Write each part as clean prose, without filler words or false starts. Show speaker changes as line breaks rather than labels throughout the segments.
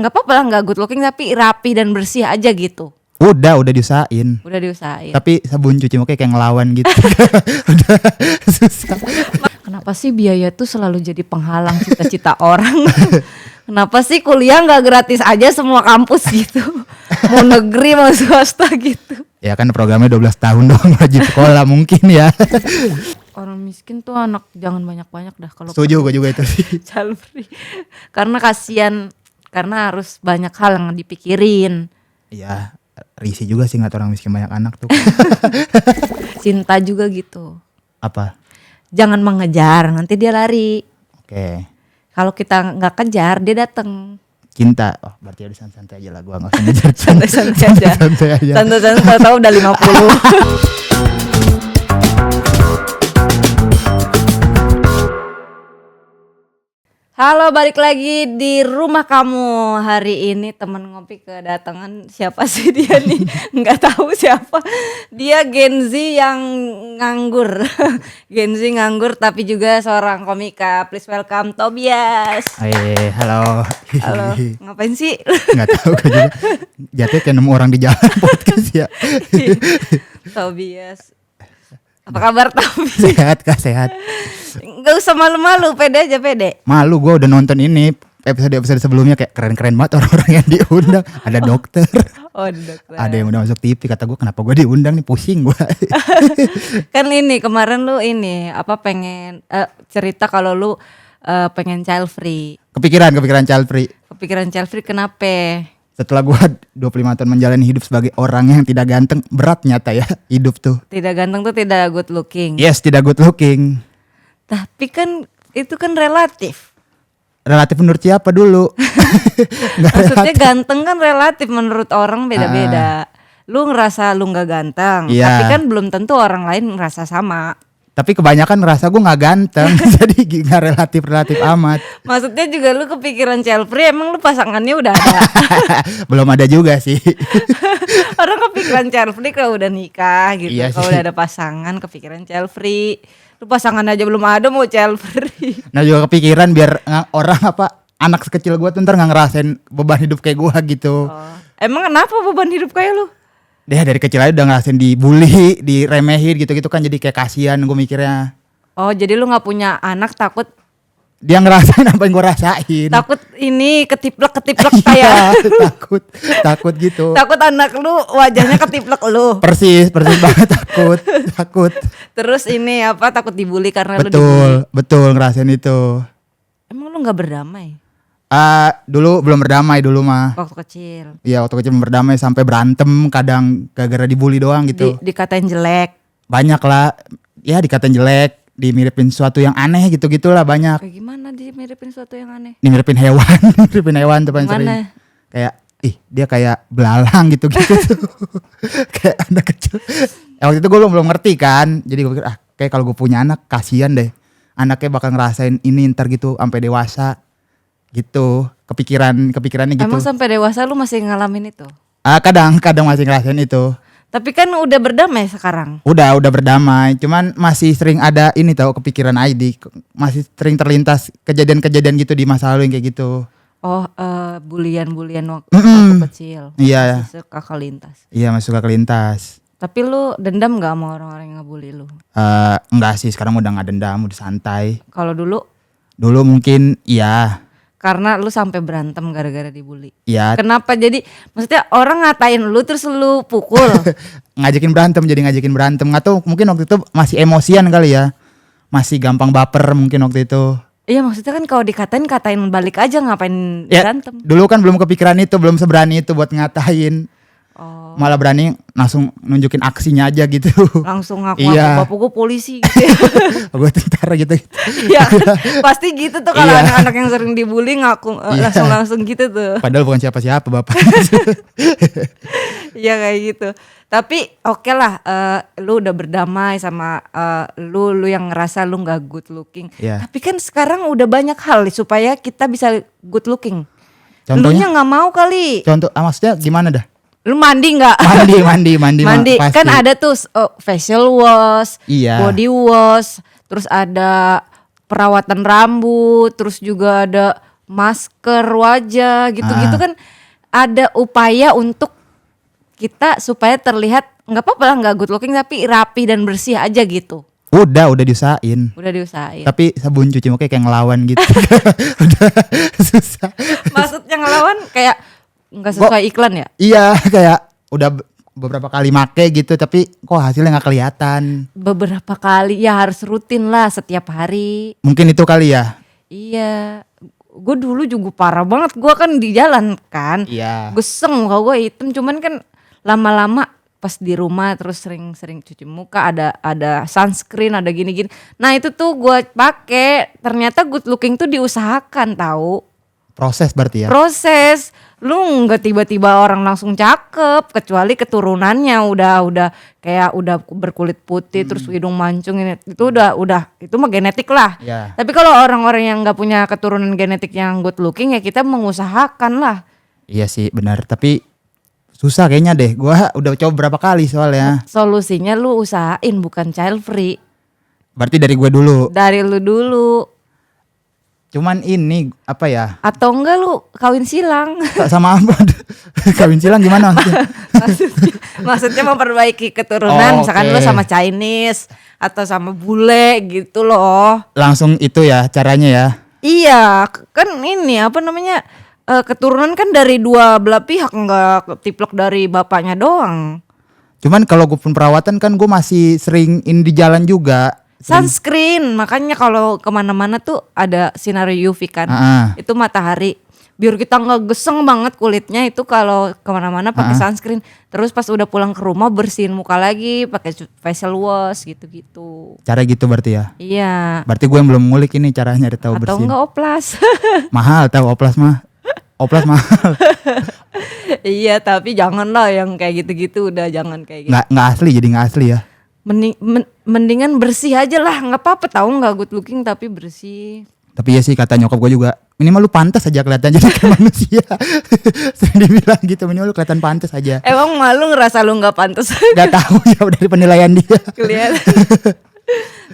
nggak apa-apa lah nggak good looking tapi rapi dan bersih aja gitu.
Udah diusahain.
Udah diusahain.
Tapi sabun cuci muka kayak ngelawan gitu. Udah susah.
Kenapa sih biaya tuh selalu jadi penghalang cita-cita orang? Kenapa sih kuliah nggak gratis aja semua kampus gitu? Mau negeri mau swasta gitu.
Ya kan programnya 12 tahun doang wajib sekolah mungkin ya.
Orang miskin tuh anak jangan banyak-banyak dah kalau.
Setuju gue juga itu sih.
Child free. Karena kasihan, karena harus banyak hal yang dipikirin.
Iya, risih juga sih ngeliat orang miskin banyak anak tuh.
Cinta juga gitu.
Apa?
Jangan mengejar, nanti dia lari.
Oke.
Kalau kita nggak kejar, dia datang.
Cinta. Oh, berarti udah santai aja lah, gua enggak usah ngejar.
Santai-santai aja.
Santai aja.
Santai-santai tahu udah 50. Halo, balik lagi di rumah kamu. Hari ini teman ngopi kedatangan, siapa sih dia nih? Nggak tahu siapa. Dia Gen Z yang nganggur. Gen Z nganggur tapi juga seorang komika. Please welcome Tobias.
Hai, halo.
Halo, ngapain sih?
Nggak tahu gue juga. Jatuh kayak nemu orang di jalan podcast ya.
Tobias. Apa kabar Tobias?
Sehat kah? Sehat.
Gak usah malu-malu, pede aja pede.
Malu, gue udah nonton ini episode sebelumnya kayak keren-keren banget orang-orang yang diundang. Ada dokter.
Oh, dokter.
Ada yang udah masuk TV, kata gue kenapa gue diundang nih, pusing gue.
Kan ini kemarin lu ini apa pengen cerita kalau lu pengen child free.
Kepikiran child free.
Kepikiran child free kenapa?
Setelah gue 25 tahun menjalani hidup sebagai orang yang tidak ganteng, berat nyata ya hidup tuh.
Tidak ganteng tuh tidak good looking.
Yes, tidak good looking.
Tapi kan itu kan relatif.
Relatif menurut siapa dulu?
Maksudnya ganteng kan relatif menurut orang beda-beda. Lu ngerasa lu gak ganteng,
Iya.
tapi kan belum tentu orang lain ngerasa sama.
Tapi kebanyakan ngerasa gue gak ganteng. Jadi gak relatif amat.
Maksudnya juga lu kepikiran child free, emang lu pasangannya udah ada?
Belum ada juga sih.
Orang kepikiran child free kalau udah nikah gitu.
Iya
Kalau
sih.
udah ada pasangan kepikiran child free. Lu pasangan aja belum ada mau child free.
Nah juga kepikiran biar orang anak sekecil gue tuh ntar gak ngerasain beban hidup kayak gue gitu.
Oh. Emang kenapa beban hidup kayak lu?
Dia dari kecil aja udah ngerasain dibully, diremehin gitu-gitu kan, jadi kayak kasihan gue mikirnya.
Oh, jadi lu gak punya anak takut
Dia ngerasain apa yang gue rasain.
takut ini ketiplek
Iya,
kayak
takut gitu.
takut anak lu wajahnya ketiplek lu.
Persis banget takut.
Terus ini apa takut dibully karena lu dibully.
Betul ngerasain itu.
Emang lu gak berdamai
Dulu belum berdamai dulu mah.
waktu kecil?
Iya, waktu kecil belum berdamai sampai berantem kadang gara-gara dibully doang gitu.
Dikatain jelek.
Banyak lah. Ya dikatain jelek, dimiripin sesuatu yang aneh gitu-gitulah banyak.
Kayak gimana dimiripin sesuatu yang aneh?
Dimiripin hewan tuh paling sering.
Gimana?
Kayak dia kayak belalang gitu-gitu tuh. Kayak anak kecil. Waktu itu gue belum ngerti kan. Jadi gue pikir kayak kalau gue punya anak kasihan deh. Anaknya bakal ngerasain ini ntar gitu sampai dewasa. Gitu. Kepikirannya gitu.
Emang sampai dewasa lu masih ngalamin itu?
Kadang masih ngerasain itu.
Tapi kan udah berdamai sekarang.
Udah berdamai, cuman masih sering ada ini tahu kepikiran ID, masih sering terlintas kejadian-kejadian gitu di masa lalu yang kayak gitu.
Oh, bulian waktu kecil.
Iya.
Masih suka kelintas.
Iya, masih suka kelintas.
Tapi lu dendam gak sama orang-orang yang ngebully lu?
Enggak sih, sekarang udah nggak dendam, udah santai.
Kalau dulu
Mungkin iya.
karena lu sampai berantem gara-gara dibully.
Iya.
Kenapa jadi maksudnya orang ngatain lu terus lu pukul?
Ngajakin berantem. Nggak tahu, mungkin waktu itu masih emosian kali ya. Masih gampang baper mungkin waktu itu.
Iya, maksudnya kan kalau katain balik aja, ngapain
Ya,
berantem?
dulu kan belum kepikiran itu, belum seberani itu buat ngatain.
Oh,
Malah berani langsung nunjukin aksinya aja gitu.
langsung ngaku
Iya.
bapak gue polisi gitu.
Gue tentara gitu.
Iya, pasti gitu tuh kalau
Iya.
anak-anak yang sering dibully ngaku
Iya.
langsung gitu tuh.
Padahal bukan siapa-siapa bapak.
Iya kayak gitu. Tapi oke lah, lu udah berdamai sama lu yang ngerasa lu nggak good looking.
Iya.
Tapi kan sekarang udah banyak hal supaya kita bisa good looking.
Contohnya?
Lunya nggak mau kali.
Contoh, maksudnya gimana dah?
Lu mandi nggak?
Mandi mah pasti.
Kan ada tuh facial wash,
Iya.
body wash, terus ada perawatan rambut, terus juga ada masker wajah gitu-gitu kan ada upaya untuk kita supaya terlihat nggak apa-apa lah nggak good looking tapi rapi dan bersih aja gitu.
Udah diusahain.
Udah diusahain.
Tapi sabun cuci muka kayak ngelawan gitu. Udah susah.
Maksudnya ngelawan kayak nggak sesuai iklan ya?
Iya, kayak udah beberapa kali make gitu tapi kok hasilnya nggak kelihatan.
Beberapa kali ya harus rutin lah setiap hari.
Mungkin itu kali ya.
Iya, gue dulu juga parah banget. Gue kan di jalan kan,
Iya.
geseng muka gue hitam. Cuman kan lama-lama pas di rumah terus sering-sering cuci muka, ada sunscreen, ada gini-gini. Nah itu tuh gue pakai. Ternyata good looking tuh diusahakan tahu.
Proses berarti ya.
Proses. Lu nggak tiba-tiba orang langsung cakep, kecuali keturunannya udah kayak udah berkulit putih terus hidung mancung ini. Itu udah itu mah genetik lah.
Ya.
Tapi kalau orang-orang yang nggak punya keturunan genetik yang good looking ya kita mengusahakan lah.
Iya sih benar, tapi susah kayaknya deh. Gua udah coba berapa kali soalnya.
Solusinya lu usahain bukan child free.
Berarti dari gue dulu.
Dari lu dulu.
Cuman ini apa ya?
Atau enggak lu kawin silang.
Sama apa? Kawin silang gimana maksudnya?
maksudnya memperbaiki keturunan.
Oh,
Misalkan
oke.
lu sama Chinese atau sama bule gitu loh.
Langsung itu ya caranya ya.
Iya, kan ini apa namanya keturunan kan dari dua belah pihak, nggak tiplok dari bapaknya doang.
Cuman kalau gue pun perawatan kan gue masih sering ini di jalan juga.
Sunscreen, makanya kalau kemana-mana tuh ada sinar UV kan, itu matahari. Biar kita nggak geseng banget kulitnya itu kalau kemana-mana pakai sunscreen. Terus pas udah pulang ke rumah bersihin muka lagi, pakai facial wash gitu-gitu.
Cara gitu berarti ya.
Iya.
Berarti gue yang belum ngulik ini caranya tahu
Atau
bersihin.
enggak oplas.
Mahal tahu oplas mah. Oplas mahal.
Iya, tapi janganlah yang kayak gitu-gitu, udah jangan kayak gitu.
Nggak asli jadi nggak asli ya.
Mendingan bersih aja lah, nggak apa-apa tahu nggak good looking tapi bersih.
Tapi ya sih kata nyokap gue juga, minimal lu pantas aja kelihatan jadi kayak manusia. Sering dibilang gitu, minimal lu kelihatan pantas aja.
Emang malu ngerasa lu nggak pantas?
Gak tahu ya dari penilaian dia.
Kelihatan.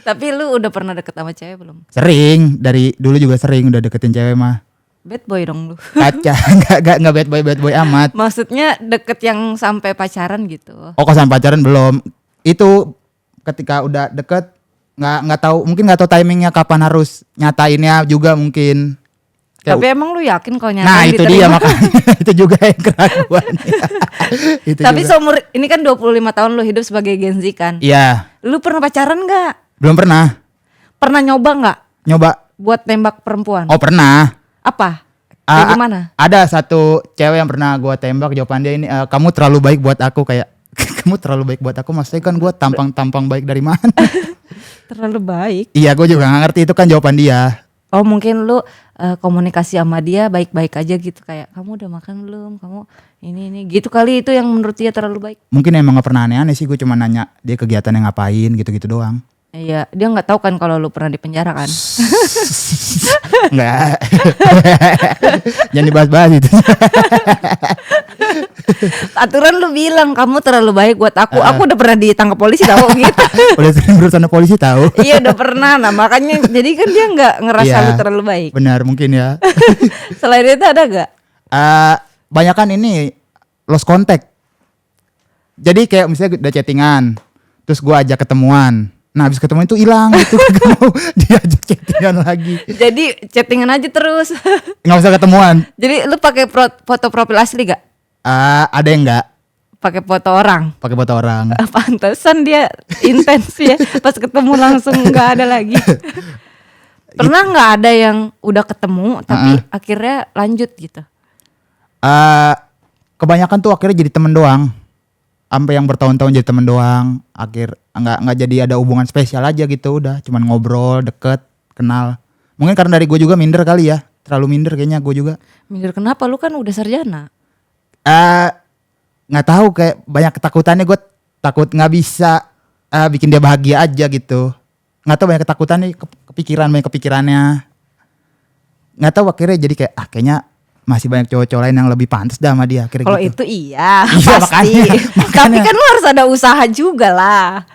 Tapi lu udah pernah deket sama cewek belum?
Sering, dari dulu juga sering udah deketin cewek mah.
Bad boy dong lu.
Kaca, nggak bad boy amat.
Maksudnya deket yang sampai pacaran gitu.
Oh kalau sampai pacaran belum. Itu ketika udah deket nggak tahu, mungkin nggak tahu timingnya kapan harus nyatainnya juga mungkin. Kayak,
Tapi emang lu yakin kalau nyatain
nah itu dia
diterima?
makanya itu juga yang keraguan. Itu
Tapi
juga.
seumur ini kan 25 tahun lu hidup sebagai Gen Z kan.
Iya,
Lu pernah pacaran nggak?
belum pernah
Pernah nyoba nggak
nyoba.
buat tembak perempuan?
Oh pernah.
Apa? Kayak gimana?
Ada satu cewek yang pernah gue tembak, jawaban dia ini, kamu terlalu baik buat aku. Kayak kamu terlalu baik buat aku, maksudnya kan gue tampang baik dari mana?
Terlalu baik.
Iya gue juga gak ngerti itu kan jawaban dia.
Oh mungkin lu komunikasi sama dia baik-baik aja gitu, kayak kamu udah makan belum, kamu ini gitu kali, itu yang menurut dia terlalu baik.
Mungkin emang gak pernah aneh-aneh sih, gue cuma nanya dia kegiatannya ngapain gitu-gitu doang.
Iya, dia nggak tahu kan kalau lu pernah di penjara kan.
Enggak. Jangan dibahas-bahas itu.
Aturan lu bilang kamu terlalu baik buat aku. Aku udah pernah ditangkap polisi tahu gitu.
Udah sering berurusan sama polisi tahu.
Iya udah pernah. Nah makanya jadi kan dia nggak ngerasa
Iya,
lu terlalu baik.
Benar mungkin ya.
Selain itu ada gak?
Banyakan ini lost contact. Jadi kayak misalnya udah chattingan, terus gue ajak ketemuan. Nah habis ketemuan itu hilang gitu. Gak mau diajak chattingan lagi.
Jadi chattingan aja terus.
Nggak usah ketemuan.
Jadi lu pakai foto profil asli gak?
Ada yang enggak
Pakai foto orang?
pakai foto orang.
Pantesan dia intens ya. Pas ketemu langsung nggak ada lagi. Pernah nggak ada yang udah ketemu tapi akhirnya lanjut gitu?
Kebanyakan tuh akhirnya jadi temen doang. Sampai yang bertahun-tahun jadi temen doang. Akhir nggak jadi ada hubungan spesial aja gitu, udah cuman ngobrol, deket, kenal. Mungkin karena dari gue juga minder kali ya. Terlalu minder kayaknya gue juga.
Minder kenapa? Lu kan udah sarjana.
Nggak tahu, kayak banyak ketakutannya. Gue takut nggak bisa bikin dia bahagia aja gitu. Nggak tahu, banyak ketakutannya, banyak kepikirannya. Nggak tahu, akhirnya jadi kayak kayaknya masih banyak cowok-cowok lain yang lebih pantas dah sama dia.
Kalau
gitu.
itu iya
Iya,
pasti.
makanya.
Tapi kan lu harus ada usaha juga lah.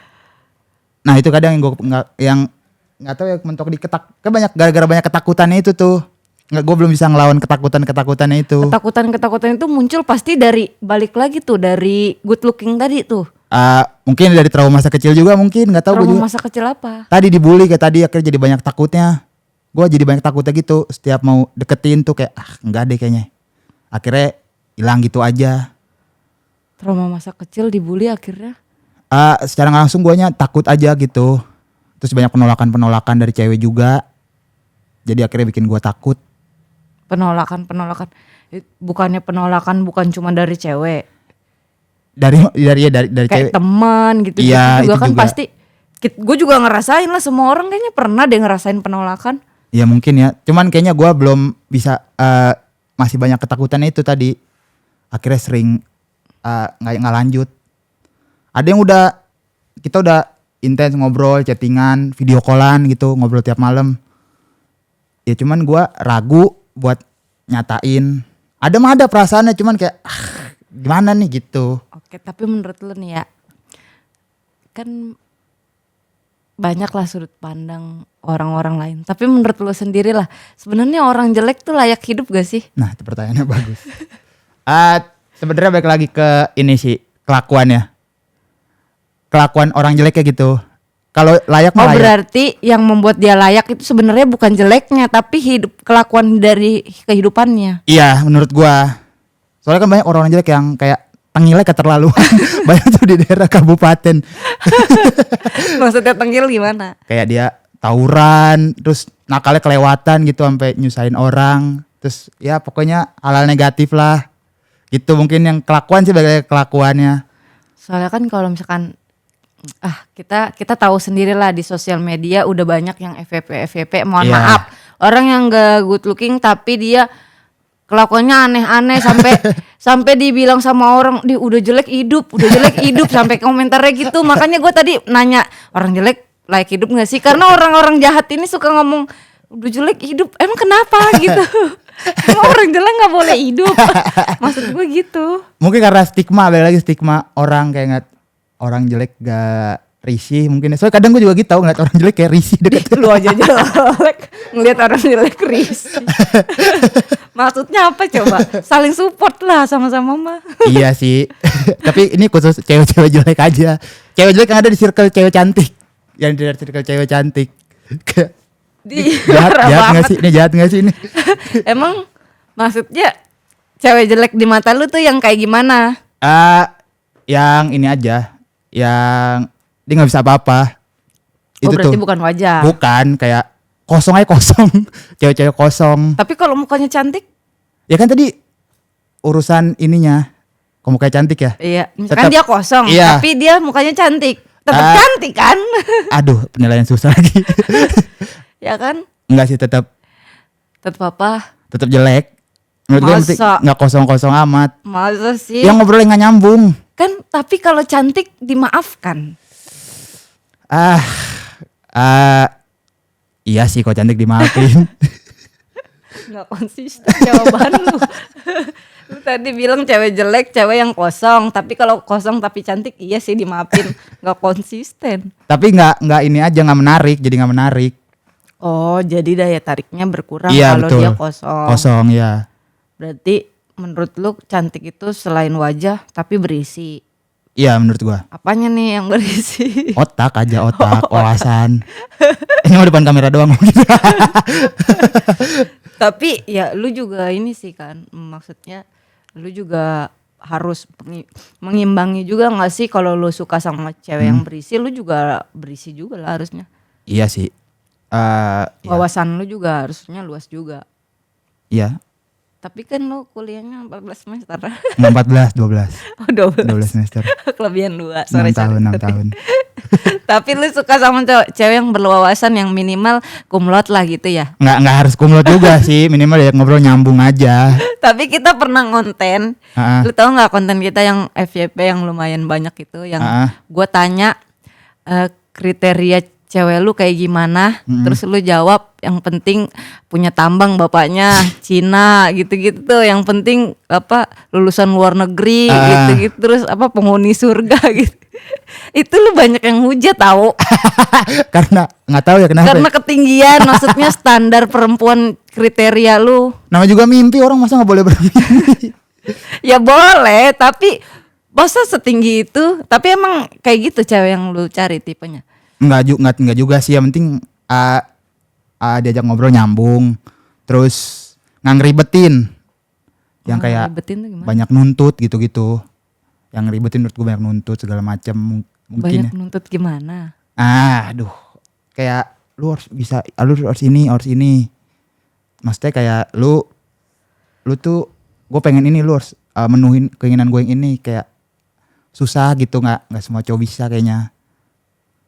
Nah itu kadang yang gue nggak tahu ya, mentok di ketak. Kan banyak gara-gara banyak ketakutannya itu tuh. nggak, gue belum bisa ngelawan ketakutannya itu.
Ketakutan itu muncul pasti dari balik lagi tuh dari good looking tadi tuh.
Mungkin dari trauma masa kecil juga, mungkin nggak tahu gue
Trauma
juga.
masa kecil apa?
Tadi dibully kayak tadi, akhirnya jadi banyak takutnya. Gue jadi banyak takutnya gitu. Setiap mau deketin tuh kayak enggak deh kayaknya. Akhirnya hilang gitu aja.
Trauma masa kecil dibully akhirnya.
Secara nggak langsung guanya takut aja gitu. Terus banyak penolakan dari cewek juga. Jadi akhirnya bikin gue takut.
Penolakan. Bukannya penolakan bukan cuma dari cewek.
Dari
Kayak
cewek.
teman gitu.
Iya,
juga
itu
kan
juga.
pasti. Gue juga ngerasain lah, semua orang kayaknya pernah deh ngerasain penolakan.
Ya mungkin ya. Cuman kayaknya gue belum bisa, masih banyak ketakutannya itu tadi. Akhirnya sering nggak lanjut. Ada yang kita udah intens ngobrol, chattingan, video callan gitu, ngobrol tiap malam. Ya cuman gue ragu buat nyatain. Ada perasaannya, cuman kayak gimana nih gitu.
Oke, tapi menurut lu nih ya, kan banyak lah sudut pandang orang-orang lain. Tapi menurut lu sendiri lah, sebenarnya orang jelek tuh layak hidup gak sih?
Nah, itu pertanyaannya bagus. Sebenarnya balik lagi ke ini sih, kelakuannya. Kelakuan orang jelek kayak gitu. Kalau layak mah layak.
Berarti yang membuat dia layak itu sebenarnya bukan jeleknya, tapi kelakuan dari kehidupannya.
Iya, menurut gua. Soalnya kan banyak orang-orang jelek yang kayak tengilnya keterlaluan. Banyak tuh di daerah kabupaten.
Maksudnya tengil gimana?
Kayak dia tawuran, terus nakalnya kelewatan gitu sampai nyusahin orang. Terus ya pokoknya hal-hal negatif lah. Gitu mungkin yang kelakuan sih bagaimana kelakuannya.
Soalnya kan kalau misalkan kita tahu sendiri lah di sosial media udah banyak yang FVP, mohon maaf. Orang yang gak good looking tapi dia kelakuannya aneh-aneh sampai dibilang sama orang dia udah jelek hidup sampai komentarnya gitu. Makanya gue tadi nanya, orang jelek layak hidup gak sih? Karena orang-orang jahat ini suka ngomong udah jelek hidup, emang kenapa gitu? Emang orang jelek gak boleh hidup? Maksud gue gitu.
Mungkin karena balik lagi stigma orang kayak ngeliat orang jelek gak risih mungkin. Soalnya kadang gue juga gitu ngeliat orang jelek kayak risih deket.
Lu aja jelek ngeliat orang jelek risih. Maksudnya apa coba? Saling support lah sama-sama mah.
Iya sih. Tapi ini khusus cewek-cewek jelek aja. Cewek jelek yang ada di circle cewek cantik. Yang di circle cewek cantik. Jahat gak sih? Ini jahat gak sih ini?
Emang maksudnya cewek jelek di mata lu tuh yang kayak gimana?
Yang ini aja. Yang dia gak bisa apa-apa. Itu
berarti
tuh
bukan wajah.
Bukan, kayak kosong aja kosong. Cewek-cewek kosong.
Tapi kalau mukanya cantik?
Ya kan tadi urusan ininya. Kok mukanya cantik ya?
Iya, misalkan dia kosong,
iya.
tapi dia mukanya cantik. Tetap cantik kan?
Aduh, penilaian susah lagi.
Ya kan?
Enggak sih, tetap
apa?
Tetap jelek. Menurut gue nggak kosong-kosong amat.
Masa sih?
Yang ngobrolnya nggak nyambung.
Kan tapi kalau cantik dimaafkan.
Iya sih, kok cantik dimaafin.
Nggak konsisten jawaban lu. Lu tadi bilang cewek jelek, cewek yang kosong. Tapi kalau kosong tapi cantik, iya sih dimaafin. Nggak konsisten.
Tapi nggak ini aja, nggak menarik. Jadi nggak menarik.
Oh, jadi daya tariknya berkurang
iya,
kalau
betul.
dia kosong.
Kosong ya.
Berarti menurut lu cantik itu selain wajah tapi berisi.
Iya, menurut gua.
Apanya nih yang berisi?
Otak aja, wawasan. Ini mau depan kamera doang.
Tapi ya lu juga ini sih kan, maksudnya lu juga harus mengimbangi juga nggak sih kalau lu suka sama cewek yang berisi, lu juga berisi juga lah harusnya.
Iya sih.
Wawasan lu juga harusnya luas juga.
Iya.
Tapi kan lu kuliahnya 14 semester.
14, 12.
Oh 12
semester.
Kelebihan 2.
6 tahun.
Tapi lu suka sama cewek yang berwawasan yang minimal cum laude lah gitu ya?
Nggak harus cum laude juga sih, minimal ya ngobrol nyambung aja.
Tapi kita pernah ngonten. Lu tau nggak konten kita yang FYP yang lumayan banyak itu, yang gue tanya kriteria cewek lu kayak gimana, terus lu jawab yang penting punya tambang bapaknya Cina gitu-gitu tuh, yang penting apa lulusan luar negeri gitu-gitu, terus apa penghuni surga gitu. Itu lu banyak yang hujat tahu.
Karena nggak tahu ya kenapa.
Karena ketinggian, maksudnya standar perempuan kriteria lu?
Nama juga mimpi, orang masa nggak boleh bermimpi?
Ya boleh, tapi masa setinggi itu? Tapi emang kayak gitu cewek yang lu cari tipenya?
Enggak juga sih, yang penting diajak ngobrol nyambung, terus nggak ngeribetin, yang kayak
Ribetin tuh gimana?
banyak nuntut gitu-gitu. Yang ngeribetin menurut gue banyak nuntut segala macam mungkin.
Banyak nuntut gimana?
Aduh, kayak lu harus bisa, lu harus ini. Maksudnya kayak lu tuh, gue pengen ini, lu harus menuhin keinginan gue yang ini, kayak susah gitu, nggak semua cowok bisa kayaknya.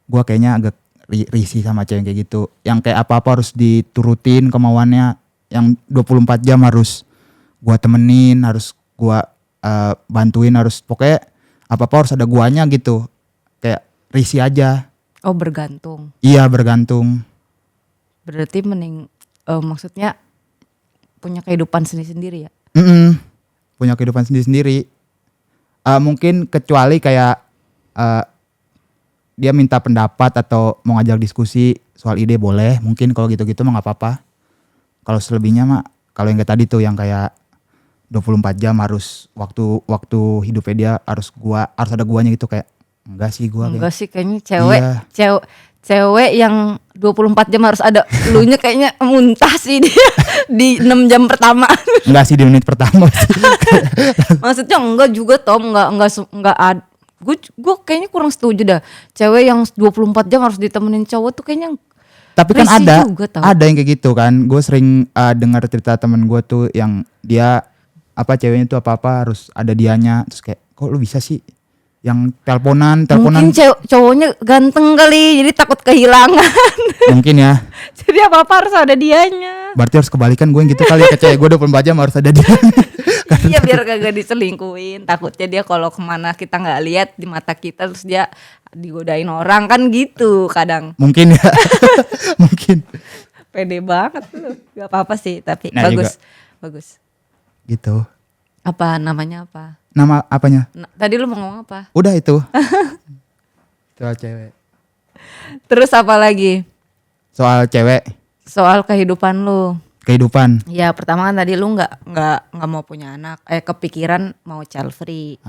Gue kayaknya agak risih sama cewek kayak gitu, yang kayak apa-apa harus diturutin kemauannya, yang 24 jam harus gue temenin, harus gue bantuin, harus pokoknya apa-apa harus ada guanya gitu, kayak risih aja.
Oh, bergantung.
Iya, bergantung.
Berarti mending maksudnya punya kehidupan sendiri-sendiri ya?
Punya kehidupan sendiri-sendiri. Mungkin kecuali kayak dia minta pendapat atau mau ngajak diskusi soal ide, boleh. Mungkin kalau gitu-gitu mah nggak apa-apa. Kalau selebihnya mah, kalau yang kayak tadi tuh yang kayak 24 jam harus waktu hidupnya dia harus ada guanya gitu, kayak enggak sih gua.
Enggak
kayak.
sih, kayaknya cewek
Iya.
cewek yang 24 jam harus ada elunya kayaknya muntah sih dia di 6 jam pertama.
Enggak sih, di menit pertama sih.
Maksudnya enggak juga Tom, enggak ada. Gue kayaknya kurang setuju dah. Cewek yang 24 jam harus ditemenin cowok tuh kayaknya.
Tapi kan
risih juga, tau.
ada yang kayak gitu kan. Gue sering dengar cerita temen gue tuh yang dia ceweknya tuh apa-apa harus ada dianya. Terus kayak, kok lu bisa sih yang teleponan.
Mungkin cowoknya ganteng kali, jadi takut kehilangan.
Mungkin ya.
Jadi apa-apa harus ada dianya.
Berarti harus kebalikan gue yang gitu kali ya, ke cewek gue 24 jam harus ada dianya.
Iya, biar kagak diselingkuhin. Takutnya dia kalau kemana kita nggak lihat di mata kita, terus dia digodain orang kan gitu kadang.
Mungkin ya. Mungkin.
Pede banget lu. Gak apa-apa sih, tapi
Nah,
bagus.
Gitu.
Apa namanya apa?
Nama apanya?
Tadi lu mau ngomong apa?
Udah itu. Soal cewek.
Terus apa lagi?
Soal cewek.
Soal kehidupan lu.
Kehidupan.
Ya pertama kan tadi lu nggak mau punya anak, kepikiran mau child free.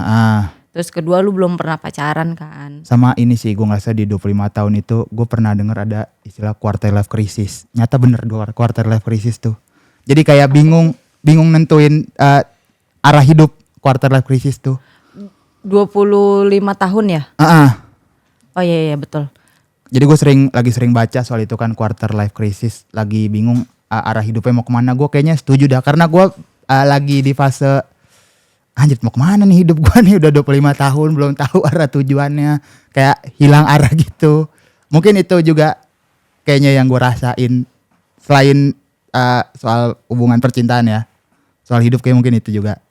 Terus kedua lu belum pernah pacaran kan?
Sama ini sih, gue ngerasa di 25 tahun itu gue pernah denger ada istilah quarter life crisis. Nyata bener quarter life crisis tuh. Jadi kayak bingung nentuin arah hidup, quarter life crisis tuh.
25 tahun ya? Oh iya betul.
Jadi gue lagi sering baca soal itu kan, quarter life crisis, lagi bingung arah hidupnya mau kemana. Gue kayaknya setuju dah, karena gue lagi di fase anjir mau kemana nih hidup gue nih, udah 25 tahun belum tahu arah tujuannya, kayak hilang arah gitu. Mungkin itu juga kayaknya yang gue rasain, selain soal hubungan percintaan ya, soal hidup kayak mungkin itu juga.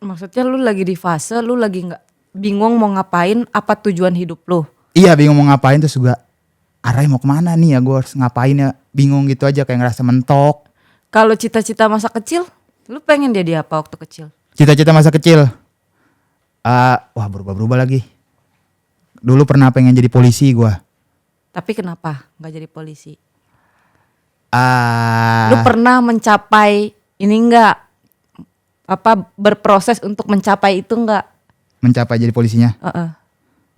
Maksudnya lu lagi di fase lu lagi nggak bingung mau ngapain, apa tujuan hidup lu?
Iya, bingung mau ngapain, terus juga arahnya mau kemana nih ya, gue harus ngapain ya, bingung gitu aja, kayak ngerasa mentok.
Kalau cita-cita masa kecil, lu pengen jadi apa waktu kecil?
Cita-cita masa kecil, wah berubah lagi. Dulu pernah pengen jadi polisi gue.
Tapi kenapa nggak jadi polisi?
Lu
Lu pernah mencapai ini enggak? Berproses untuk mencapai itu enggak?
mencapai jadi polisinya?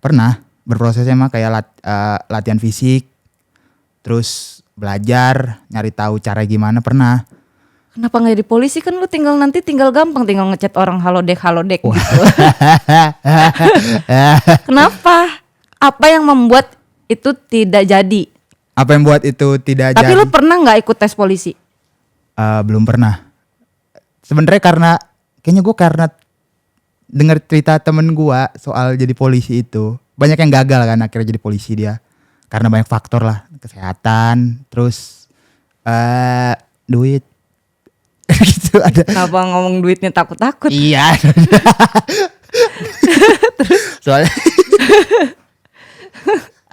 Pernah, berprosesnya mah kayak latihan fisik, terus belajar, nyari tahu cara gimana, pernah.
Kenapa nggak jadi polisi? Kan lu tinggal gampang tinggal ngechat orang halodeck gitu. Kenapa? Apa yang membuat itu tidak jadi?
Apa yang buat itu tidak jadi?
Tapi lu pernah nggak ikut tes polisi?
Belum pernah. Sebenarnya kayaknya gue karena dengar cerita temen gue soal jadi polisi itu, banyak yang gagal kan akhirnya jadi polisi dia, karena banyak faktor lah, kesehatan, terus duit. Gitu ada.
Kenapa ngomong duitnya takut-takut?
Iya. Soalnya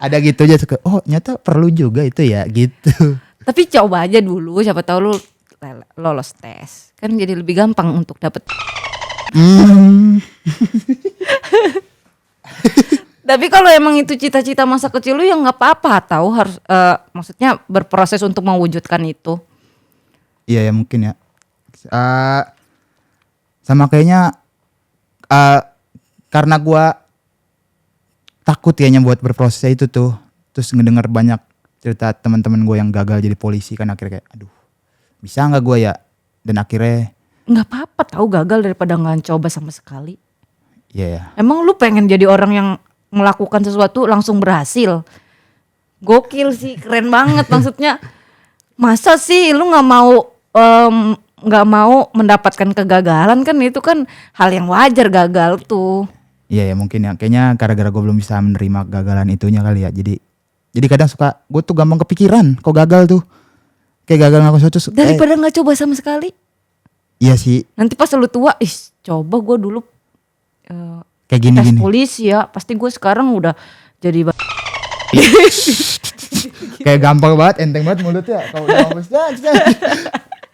ada gitu aja, oh nyata perlu juga itu ya gitu.
Tapi coba aja dulu, siapa tahu lu lolos tes. Kan jadi lebih gampang untuk dapet. Tapi kalau emang itu cita-cita masa kecil lu, ya nggak apa-apa, tahu harus maksudnya berproses untuk mewujudkan itu.
Iya ya mungkin ya. Eh, Sama kayaknya karena gua takut kayaknya buat berproses itu tuh. Terus ngedenger banyak cerita teman-teman gue yang gagal jadi polisi kan akhirnya kayak aduh bisa nggak gue ya, dan akhirnya
Nggak apa-apa tahu gagal daripada nggak coba sama sekali.
iya ya.
Emang lu pengen jadi orang yang melakukan sesuatu langsung berhasil? Gokil sih, keren banget. Maksudnya masa sih lu nggak mau mendapatkan kegagalan, kan itu kan hal yang wajar gagal tuh.
Iya ya mungkin ya, kayaknya gara-gara gue belum bisa menerima kegagalan itunya kali ya. Jadi kadang suka gue tuh gampang kepikiran kok gagal tuh. Kayak gagal ngelakuin sesuatu.
Daripada nggak coba sama sekali.
Iya sih,
Nanti pas lu tua, coba gue dulu
kayak
tes
gini-gini.
polisi ya, pasti gue sekarang udah jadi
Kayak gampang banget, enteng banget mulutnya. Kalau udah ngomong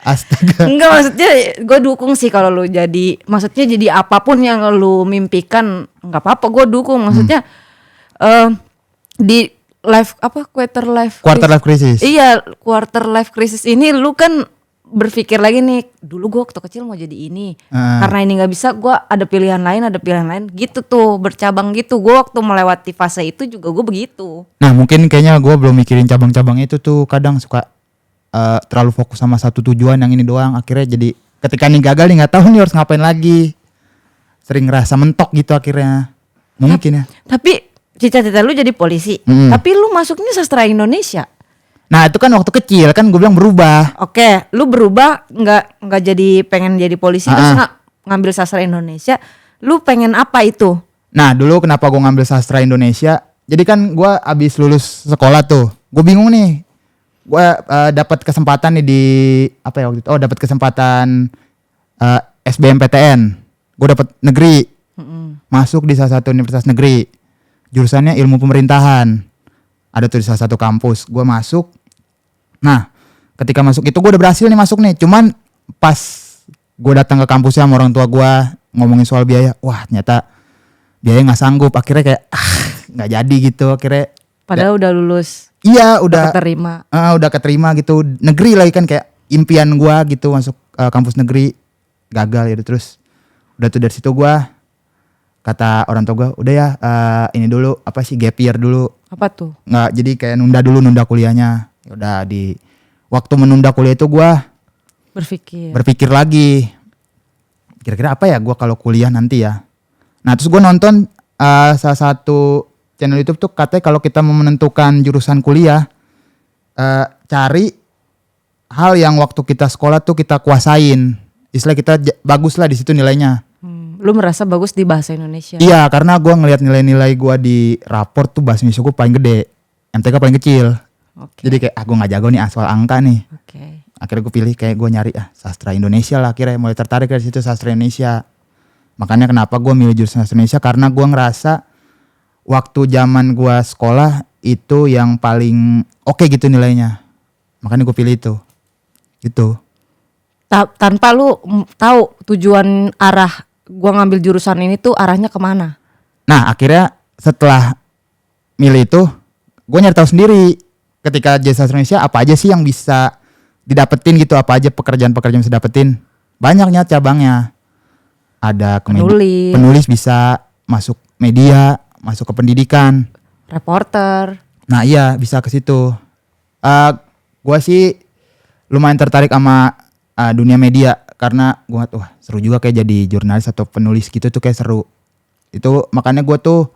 astaga.
Enggak, maksudnya gue dukung sih kalau lu jadi, maksudnya jadi apapun yang lu mimpikan nggak apa-apa, gue dukung. Maksudnya di quarter life
Crisis.
Iya, quarter life crisis ini lu kan berpikir lagi nih, dulu gue waktu kecil mau jadi ini, karena ini nggak bisa, gue ada pilihan lain gitu tuh, bercabang gitu. Gue waktu melewati fase itu juga gue begitu.
Nah mungkin kayaknya gue belum mikirin cabang-cabang itu tuh, kadang suka terlalu fokus sama satu tujuan yang ini doang, akhirnya jadi ketika nih gagal nih nggak tahu nih harus ngapain lagi, sering ngerasa mentok gitu akhirnya mungkin ya.
Tapi cita-cita lu jadi polisi, tapi lu masuknya sastra Indonesia.
Nah itu kan waktu kecil kan gue bilang berubah.
Oke, lu berubah nggak jadi pengen jadi polisi, terus ngambil sastra Indonesia. Lu pengen apa itu?
Nah dulu kenapa gue ngambil sastra Indonesia, jadi kan gue abis lulus sekolah tuh, gue bingung nih. Gue dapat kesempatan nih di apa ya waktu itu? Dapat kesempatan SBMPTN. Gue dapat negeri, masuk di salah satu universitas negeri. Jurusannya ilmu pemerintahan. Ada tuh di salah satu kampus. Gue masuk. Nah, ketika masuk itu gue udah berhasil nih masuk nih. Cuman pas gue datang ke kampusnya sama orang tua gue ngomongin soal biaya, wah ternyata biaya nggak sanggup. Akhirnya kayak nggak jadi gitu. Akhirnya.
Padahal udah lulus.
Iya udah keterima gitu, negeri lagi kan, kayak impian gua gitu masuk kampus negeri, gagal ya. Terus udah tuh dari situ gua kata orang tua gua udah ya ini dulu apa sih, gap year dulu.
Apa tuh?
Nggak, jadi kayak nunda kuliahnya. Udah di waktu menunda kuliah itu gua berpikir lagi kira-kira apa ya gua kalau kuliah nanti ya. Nah terus gua nonton salah satu channel YouTube tuh katanya kalau kita mau menentukan jurusan kuliah, cari hal yang waktu kita sekolah tuh kita kuasain. Istilah kita bagus lah di situ nilainya.
Lu merasa bagus di bahasa Indonesia?
Iya, karena gue ngelihat nilai-nilai gue di raport tuh bahasa Indonesia gue paling gede, MTK paling kecil. Jadi kayak gue nggak jago nih soal angka nih. Akhirnya gue pilih kayak gue nyari sastra Indonesia lah. Akhirnya mulai tertarik dari situ, sastra Indonesia. Makanya kenapa gue milih jurusan sastra Indonesia, karena gue ngerasa waktu zaman gua sekolah itu yang paling oke gitu nilainya. Makanya gue pilih itu. Gitu.
Tanpa lu tahu tujuan arah gua ngambil jurusan ini tuh arahnya kemana?
Nah akhirnya setelah milih itu, gue nyari tahu sendiri ketika jadi sastra Indonesia apa aja sih yang bisa didapetin gitu, apa aja pekerjaan-pekerjaan yang bisa dapetin. Banyaknya cabangnya. Ada penulis bisa masuk media, masuk ke pendidikan,
reporter.
Nah iya bisa ke situ. Gue sih lumayan tertarik sama dunia media karena gue ngeliat wah seru juga kayak jadi jurnalis atau penulis gitu tuh, kayak seru. Itu makanya gue tuh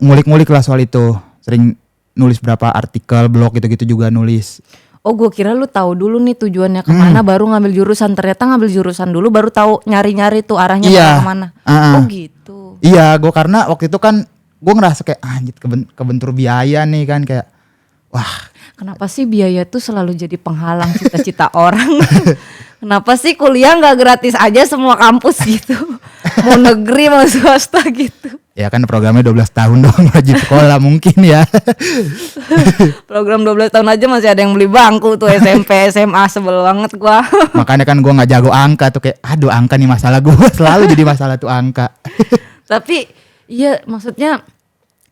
ngulik-ngulik lah soal itu. Sering nulis berapa artikel, blog gitu-gitu juga nulis.
Oh gue kira lu tahu dulu nih tujuannya kemana baru ngambil jurusan. Ternyata ngambil jurusan dulu baru tahu nyari-nyari tuh arahnya kemana. Oh gitu.
Iya, gue karena waktu itu kan gue ngerasa kayak anjir kebentur biaya nih kan, kayak wah.
Kenapa sih biaya tuh selalu jadi penghalang cita-cita orang? Kenapa sih kuliah nggak gratis aja semua kampus gitu? Mau negeri mau swasta gitu.
Ya kan programnya 12 tahun doang wajib sekolah mungkin ya.
Program 12 tahun aja masih ada yang beli bangku tuh SMP, SMA, sebel banget gua.
Makanya kan gua nggak jago angka tuh, kayak aduh angka nih masalah gua, selalu jadi masalah tuh angka.
Tapi iya maksudnya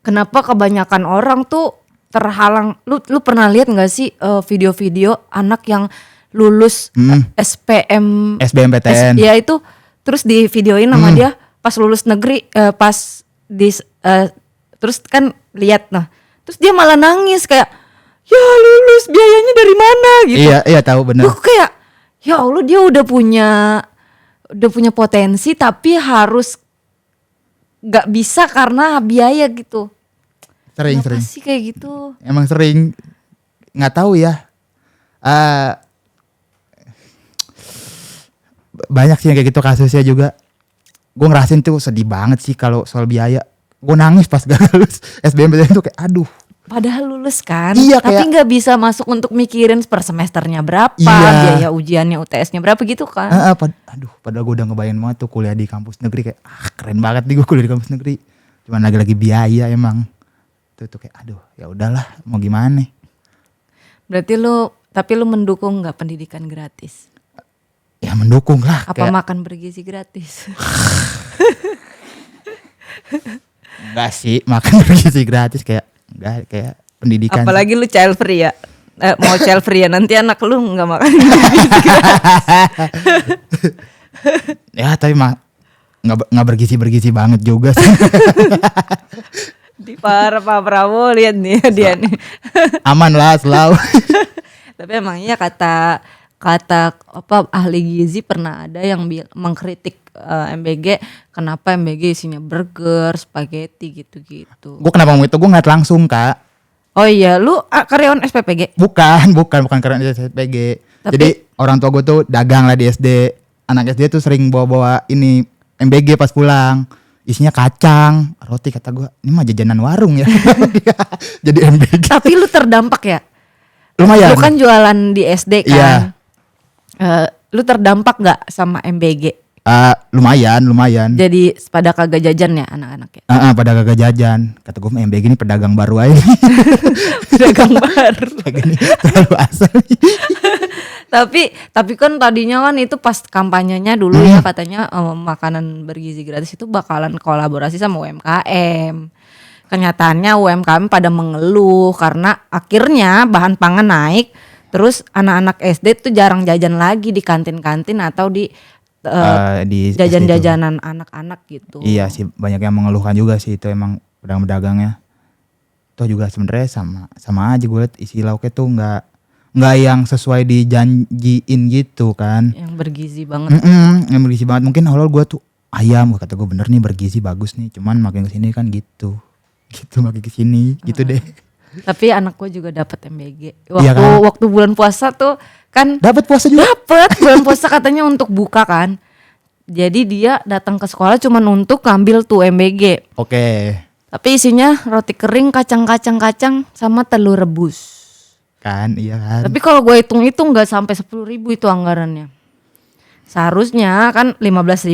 kenapa kebanyakan orang tuh terhalang. Lu pernah lihat nggak sih video-video anak yang lulus
Hmm.
SPM
SBMPTN.
ya itu terus di videoin sama dia pas lulus negeri pas di terus kan lihat nah terus dia malah nangis kayak ya lulus biayanya dari mana gitu.
Iya tahu benar.
Gue kayak ya Allah dia udah punya potensi tapi harus nggak bisa karena biaya gitu.
Sering.
Kenapa sih kayak gitu?
Emang sering, nggak tahu ya. Banyak sih yang kayak gitu kasusnya juga. Gue ngerasain tuh sedih banget sih kalau soal biaya. Gue nangis pas gak lulus SBMPTN tuh kayak aduh.
Padahal lulus kan,
Iya,
tapi
kayak-
nggak bisa masuk untuk mikirin per semesternya berapa,
Iya.
biaya ujiannya UTS-nya berapa gitu kan?
Padahal gue udah ngebayangin banget tuh kuliah di kampus negeri kayak keren banget nih gue kuliah di kampus negeri. Cuman lagi-lagi biaya emang. Tuh kayak aduh ya udahlah mau gimana nih.
Berarti tapi lu mendukung nggak pendidikan gratis?
Ya mendukung lah.
Apa
Kayak,
makan bergizi gratis?
enggak sih makan bergizi gratis kayak enggak kayak pendidikan.
Apalagi lu child free ya, mau child free ya nanti anak lu nggak makan bergizi gratis.
Ya tapi mah nggak bergizi banget juga sih.
Di para Pak Prabowo lihat nih dia nih.
Aman lah selalu.
Tapi emang iya kata apa ahli gizi pernah ada yang mengkritik MBG kenapa MBG isinya burger, spaghetti gitu-gitu.
Gue kenapa mau itu gue ngeliat langsung kak.
Oh iya, lu karyawan SPPG?
Bukan karena SPG.
Tapi-
Jadi orang tua gue tuh dagang lah di SD. Anak SD tuh sering bawa ini MBG pas pulang. Isinya kacang, roti kata gue. Ini mah jajanan warung ya. Jadi MBG.
Tapi lu terdampak ya?
Lumayan.
Lu kan jualan di SD kan?
Iya.
Lu terdampak nggak sama MBG?
Lumayan.
Jadi pada kagak jajan ya anak-anaknya?
Pada gagak jajan. Kata gue MBG ini pedagang baru aja.
Pedagang baru.
Pedagang ini terlalu asal.
Tapi kan tadinya kan itu pas kampanyenya dulu ya katanya makanan bergizi gratis itu bakalan kolaborasi sama UMKM. Kenyataannya UMKM pada mengeluh karena akhirnya bahan pangan naik, terus anak-anak SD tuh jarang jajan lagi di kantin-kantin atau di
Di
jajan-jajanan anak-anak gitu.
Iya sih banyak yang mengeluhkan juga sih itu emang pedagang-pedagangnya. Toh juga sebenarnya sama aja gue liat isi lauknya tuh nggak yang sesuai dijanjiin gitu kan.
Yang bergizi banget.
Yang bergizi banget mungkin awal gue tuh ayam kata gue bener nih bergizi bagus nih cuman makin kesini kan gitu makin kesini gitu deh.
Tapi anak gue juga dapat MBG.
Iya kan?
Waktu bulan puasa tuh kan
Dapat puasa juga.
dapet bulan puasa katanya untuk buka kan. Jadi dia datang ke sekolah cuman untuk ngambil tuh MBG.
Oke
Tapi isinya roti kering, kacang sama telur rebus.
kan iya kan.
Tapi kalau gue hitung-hitung nggak sampai 10.000 itu anggarannya. Seharusnya kan 15.000,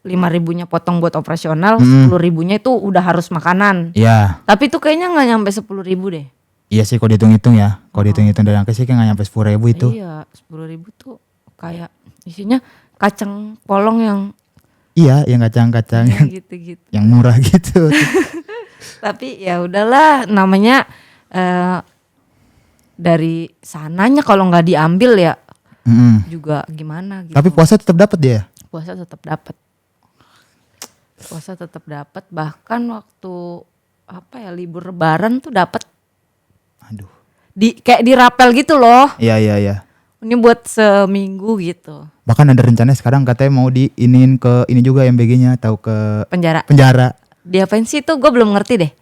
5.000-nya potong buat operasional, 10.000-nya itu udah harus makanan.
Iya.
Tapi itu kayaknya nggak nyampe 10.000 deh.
Iya sih kalau dihitung-hitung ya. Kalau dihitung-hitung dari angka sih kayak gak nyampe 10.000 itu.
Iya, 10.000 tuh kayak isinya kacang polong yang
Iya yang kacang-kacang
gitu-gitu.
yang murah gitu.
Tapi ya udahlah namanya dari sananya kalau nggak diambil ya juga gimana gitu.
Tapi puasa tetap dapat dia.
Puasa tetap dapat bahkan waktu apa ya libur lebaran tuh dapat
Aduh.
kayak dirapel gitu loh.
Iya.
Ini buat seminggu gitu.
Bahkan ada rencana sekarang katanya mau diinin ke ini juga MBG-nya tahu ke
Penjara. Diapain sih itu gue belum ngerti deh.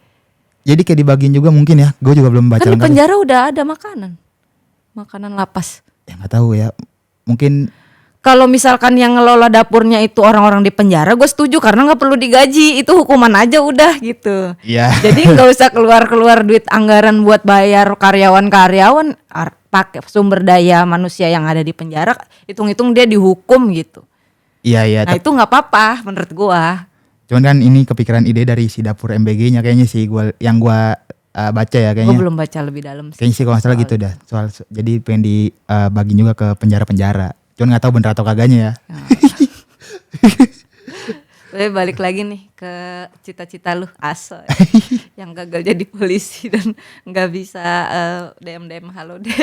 Jadi kayak dibagiin juga mungkin ya. Gue juga belum baca
Kan di
lengkap.
penjara udah ada makanan lapas.
Ya nggak tahu ya. Mungkin
Kalau misalkan yang ngelola dapurnya itu orang-orang di penjara, gue setuju karena nggak perlu digaji, itu hukuman aja udah gitu.
iya.
Jadi nggak usah keluar duit anggaran buat bayar karyawan-karyawan, pakai sumber daya manusia yang ada di penjara, hitung-hitung dia dihukum gitu.
Iya.
Nah itu nggak apa-apa menurut gue.
Cuman kan ini kepikiran ide dari si dapur MBG-nya kayaknya sih yang gua baca ya
Gue
kayaknya.
belum baca lebih dalam sih.
Kayaknya sih kalau nggak salah gitu dah. Jadi pengen dibagiin juga ke penjara-penjara. Cuman nggak tahu bener atau kagaknya ya.
Tapi balik lagi nih ke cita-cita lu Aso yang gagal jadi polisi dan nggak bisa DM halo deh.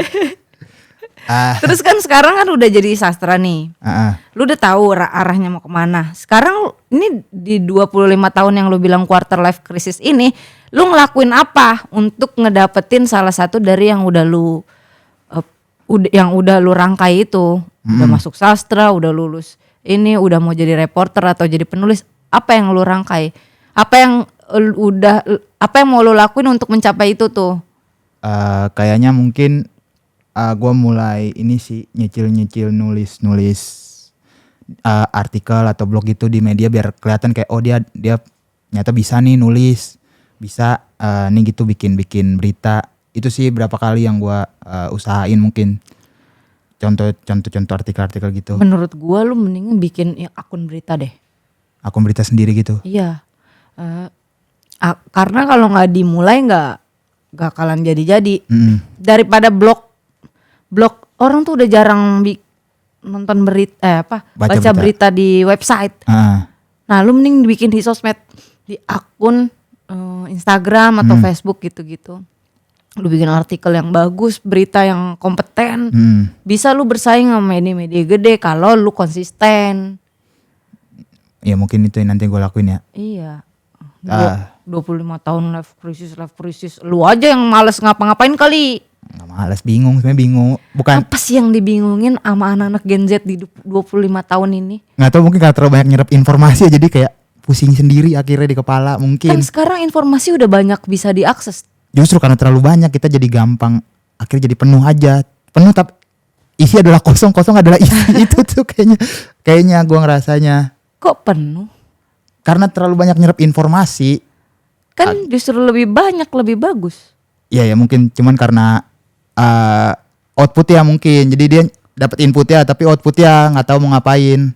Terus kan sekarang kan udah jadi sastra nih.
Ah, ah.
Lu udah tahu arahnya mau kemana. Sekarang ini di 25 tahun yang lu bilang quarter life crisis ini, lu ngelakuin apa untuk ngedapetin salah satu dari yang udah lu udah lu rangkai itu? Udah masuk sastra, udah lulus ini, udah mau jadi reporter atau jadi penulis, apa yang lu rangkai? Apa yang mau lu lakuin untuk mencapai itu tuh?
Kayaknya mungkin gue mulai ini sih nyicil nulis artikel atau blog gitu di media biar kelihatan kayak oh dia ternyata bisa nih nulis, bisa nih gitu bikin berita. Itu sih berapa kali yang gue usahain mungkin contoh artikel gitu.
Menurut gua lu mendingan bikin akun berita deh.
Akun berita sendiri gitu.
Iya. Karena kalau nggak dimulai nggak bakalan jadi. Daripada blog orang tuh udah jarang nonton berita baca berita di website. Nah lu mending bikin di sosmed, di akun Instagram atau Facebook gitu-gitu. Lu bikin artikel yang bagus, berita yang kompeten, bisa lu bersaing sama media-media gede kalau lu konsisten.
Ya mungkin itu yang nanti gue lakuin ya.
Iya. 25 tahun life crisis. Lu aja yang males ngapa-ngapain kali.
Nggak males, sebenarnya bingung. Bukan.
Apa sih yang dibingungin sama anak-anak Gen Z di 25 tahun ini?
Nggak tahu, mungkin karena terlalu banyak nyerap informasi jadi kayak pusing sendiri akhirnya di kepala mungkin.
Kan sekarang informasi udah banyak bisa diakses.
Justru karena terlalu banyak kita jadi gampang, akhirnya jadi penuh aja. Penuh tapi isi adalah kosong adalah isi. Itu tuh kayaknya gue ngerasanya.
Kok penuh?
Karena terlalu banyak nyerap informasi.
Kan justru lebih banyak, lebih bagus.
Iya ya mungkin cuman karena output ya mungkin. Jadi dia dapat input ya tapi output ya nggak tahu mau ngapain.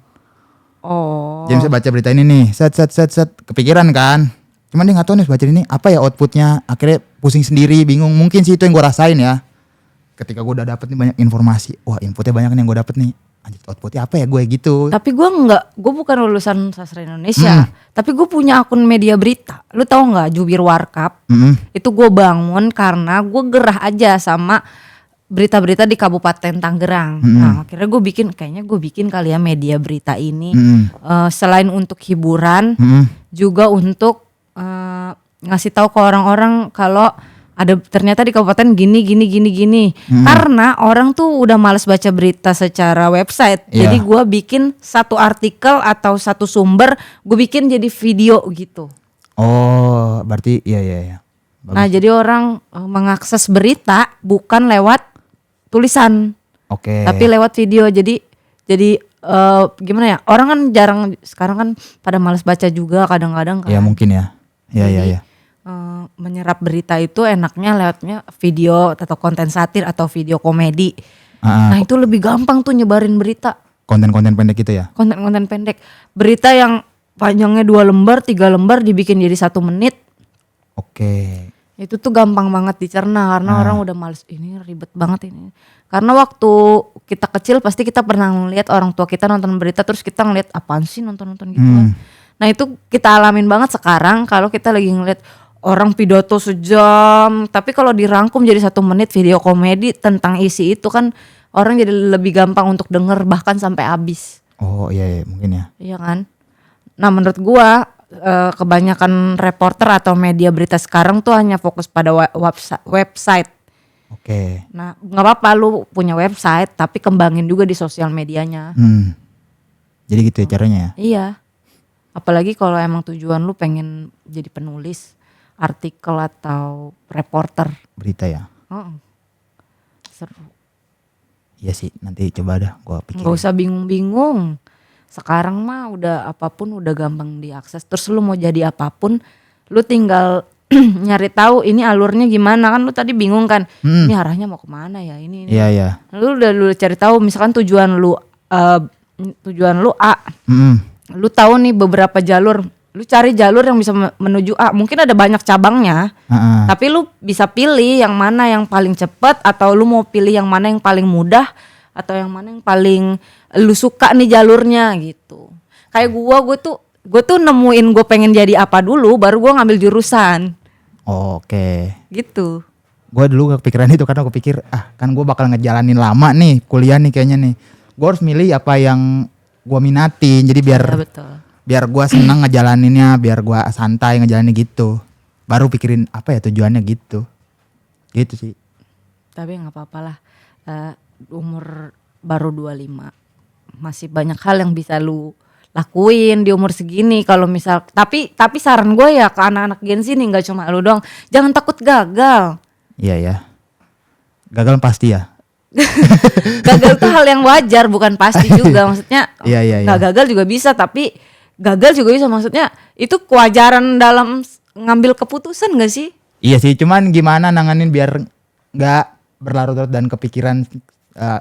Oh.
Jadi saya baca berita ini nih, set kepikiran kan. Cuman dia nggak tahu nih baca ini apa ya outputnya. Akhirnya pusing sendiri, bingung. Mungkin sih itu yang gue rasain ya. Ketika gue udah dapet nih banyak informasi, wah inputnya banyak nih yang gue dapet nih. Anjir outputnya apa ya gue gitu.
Tapi gue bukan lulusan sastra Indonesia. Tapi gue punya akun media berita. Lu tahu nggak Jubir Warkap? Itu gue bangun karena gue gerah aja sama berita-berita di Kabupaten Tangerang. Nah akhirnya kayaknya gue bikin kali ya media berita ini. Selain untuk hiburan, juga untuk ngasih tahu ke orang-orang kalau ada ternyata di kabupaten gini. Karena orang tuh udah males baca berita secara website. Jadi gue bikin satu artikel atau satu sumber, gue bikin jadi video gitu.
Oh, berarti iya. Bagus.
Nah, jadi orang mengakses berita bukan lewat tulisan.
Oke.
Tapi lewat video. Jadi gimana ya? Orang kan sekarang kan pada males baca juga kadang-kadang kan.
Ya mungkin ya. Iya.
Menyerap berita itu enaknya lewatnya video atau konten satir atau video komedi. Nah itu lebih gampang tuh nyebarin berita.
Konten-konten pendek gitu ya?
Konten-konten pendek. Berita yang panjangnya 2 lembar, 3 lembar dibikin jadi 1 menit.
Oke.
Itu tuh gampang banget dicerna karena orang udah males, ini ribet banget ini. Karena waktu kita kecil pasti kita pernah ngeliat orang tua kita nonton berita terus kita ngeliat apaan sih nonton-nonton gitu kan. Nah itu kita alamin banget sekarang kalau kita lagi ngeliat orang pidato sejam, tapi kalau dirangkum jadi 1 menit video komedi tentang isi itu kan orang jadi lebih gampang untuk denger bahkan sampai habis.
Oh iya mungkin ya.
Iya kan. Nah menurut gua kebanyakan reporter atau media berita sekarang tuh hanya fokus pada website.
Oke.
Nah nggak apa-apa lu punya website tapi kembangin juga di sosial medianya.
Jadi gitu ya caranya ya?
Iya. Apalagi kalau emang tujuan lu pengen jadi penulis artikel atau reporter.
Berita ya?
Seru.
Iya sih nanti coba dah gue pikirin.
Gak usah bingung-bingung. Sekarang mah udah apapun udah gampang diakses. Terus lu mau jadi apapun lu tinggal nyari tahu ini alurnya gimana kan. Lu tadi bingung kan ini arahnya mau kemana ya ini.
Iya.
Lu cari tahu misalkan tujuan lu A. Lu tahu nih beberapa jalur, lu cari jalur yang bisa menuju A. Mungkin ada banyak cabangnya, tapi lu bisa pilih yang mana yang paling cepat atau lu mau pilih yang mana yang paling mudah atau yang mana yang paling lu suka nih jalurnya gitu. Kayak gue tuh nemuin gue pengen jadi apa dulu, baru gue ngambil jurusan.
Oke.
Gitu.
Gue dulu kepikiran itu karena gue pikir kan gue bakal ngejalanin lama nih kuliah nih kayaknya nih. Gue harus milih apa yang gue minatin. Jadi biar
Ya, betul.
biar gue seneng ngejalaninnya, biar gue santai ngejalanin gitu. Baru pikirin apa ya tujuannya gitu. Gitu sih.
Tapi nggak apa-apa lah. Umur baru 25. Masih banyak hal yang bisa lu lakuin di umur segini. Kalau misal tapi saran gue ya ke anak-anak Gen Z nih, nggak cuma lu doang. Jangan takut gagal.
Iya ya. Gagal pasti ya.
Gagal tuh hal yang wajar, bukan pasti juga. Maksudnya
Iya.
nggak gagal juga bisa, tapi gagal juga bisa. Maksudnya itu kewajaran dalam ngambil keputusan gak sih?
Iya sih, cuman gimana nanganin biar nggak berlarut-larut dan kepikiran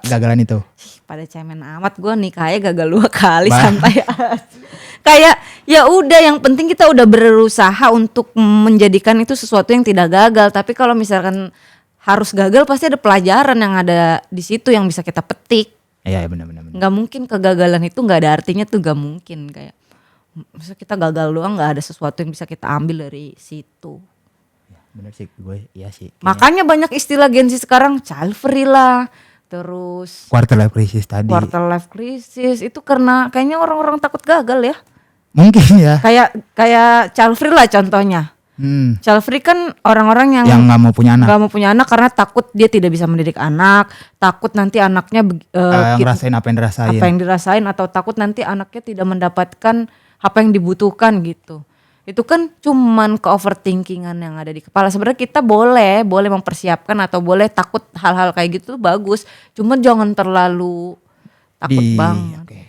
gagalan itu.
Pada cemen amat, gue nikahnya gagal 2 kali
Bah.
santai aja. Kayak ya udah, yang penting kita udah berusaha untuk menjadikan itu sesuatu yang tidak gagal. Tapi kalau misalkan harus gagal, pasti ada pelajaran yang ada di situ yang bisa kita petik.
Iya benar.
Nggak mungkin kegagalan itu nggak ada artinya tuh, nggak mungkin. Kayak masa kita gagal doang nggak ada sesuatu yang bisa kita ambil dari situ.
Bener sih gue, iya sih.
Makanya banyak istilah Gen Z sekarang, child free lah, terus
Quarter life crisis tadi.
quarter life crisis, itu karena kayaknya orang-orang takut gagal ya.
Mungkin ya.
Kayak child free lah contohnya. Child free kan orang-orang yang
nggak mau punya anak.
nggak mau punya anak karena takut dia tidak bisa mendidik anak, takut nanti anaknya
Ngerasain apa yang dirasain.
apa yang dirasain, atau takut nanti anaknya tidak mendapatkan apa yang dibutuhkan gitu. Itu kan cuman ke overthinkingan yang ada di kepala. Sebenarnya kita boleh mempersiapkan atau boleh takut hal-hal kayak gitu tuh bagus. Cuma jangan terlalu takut banget.
Oke.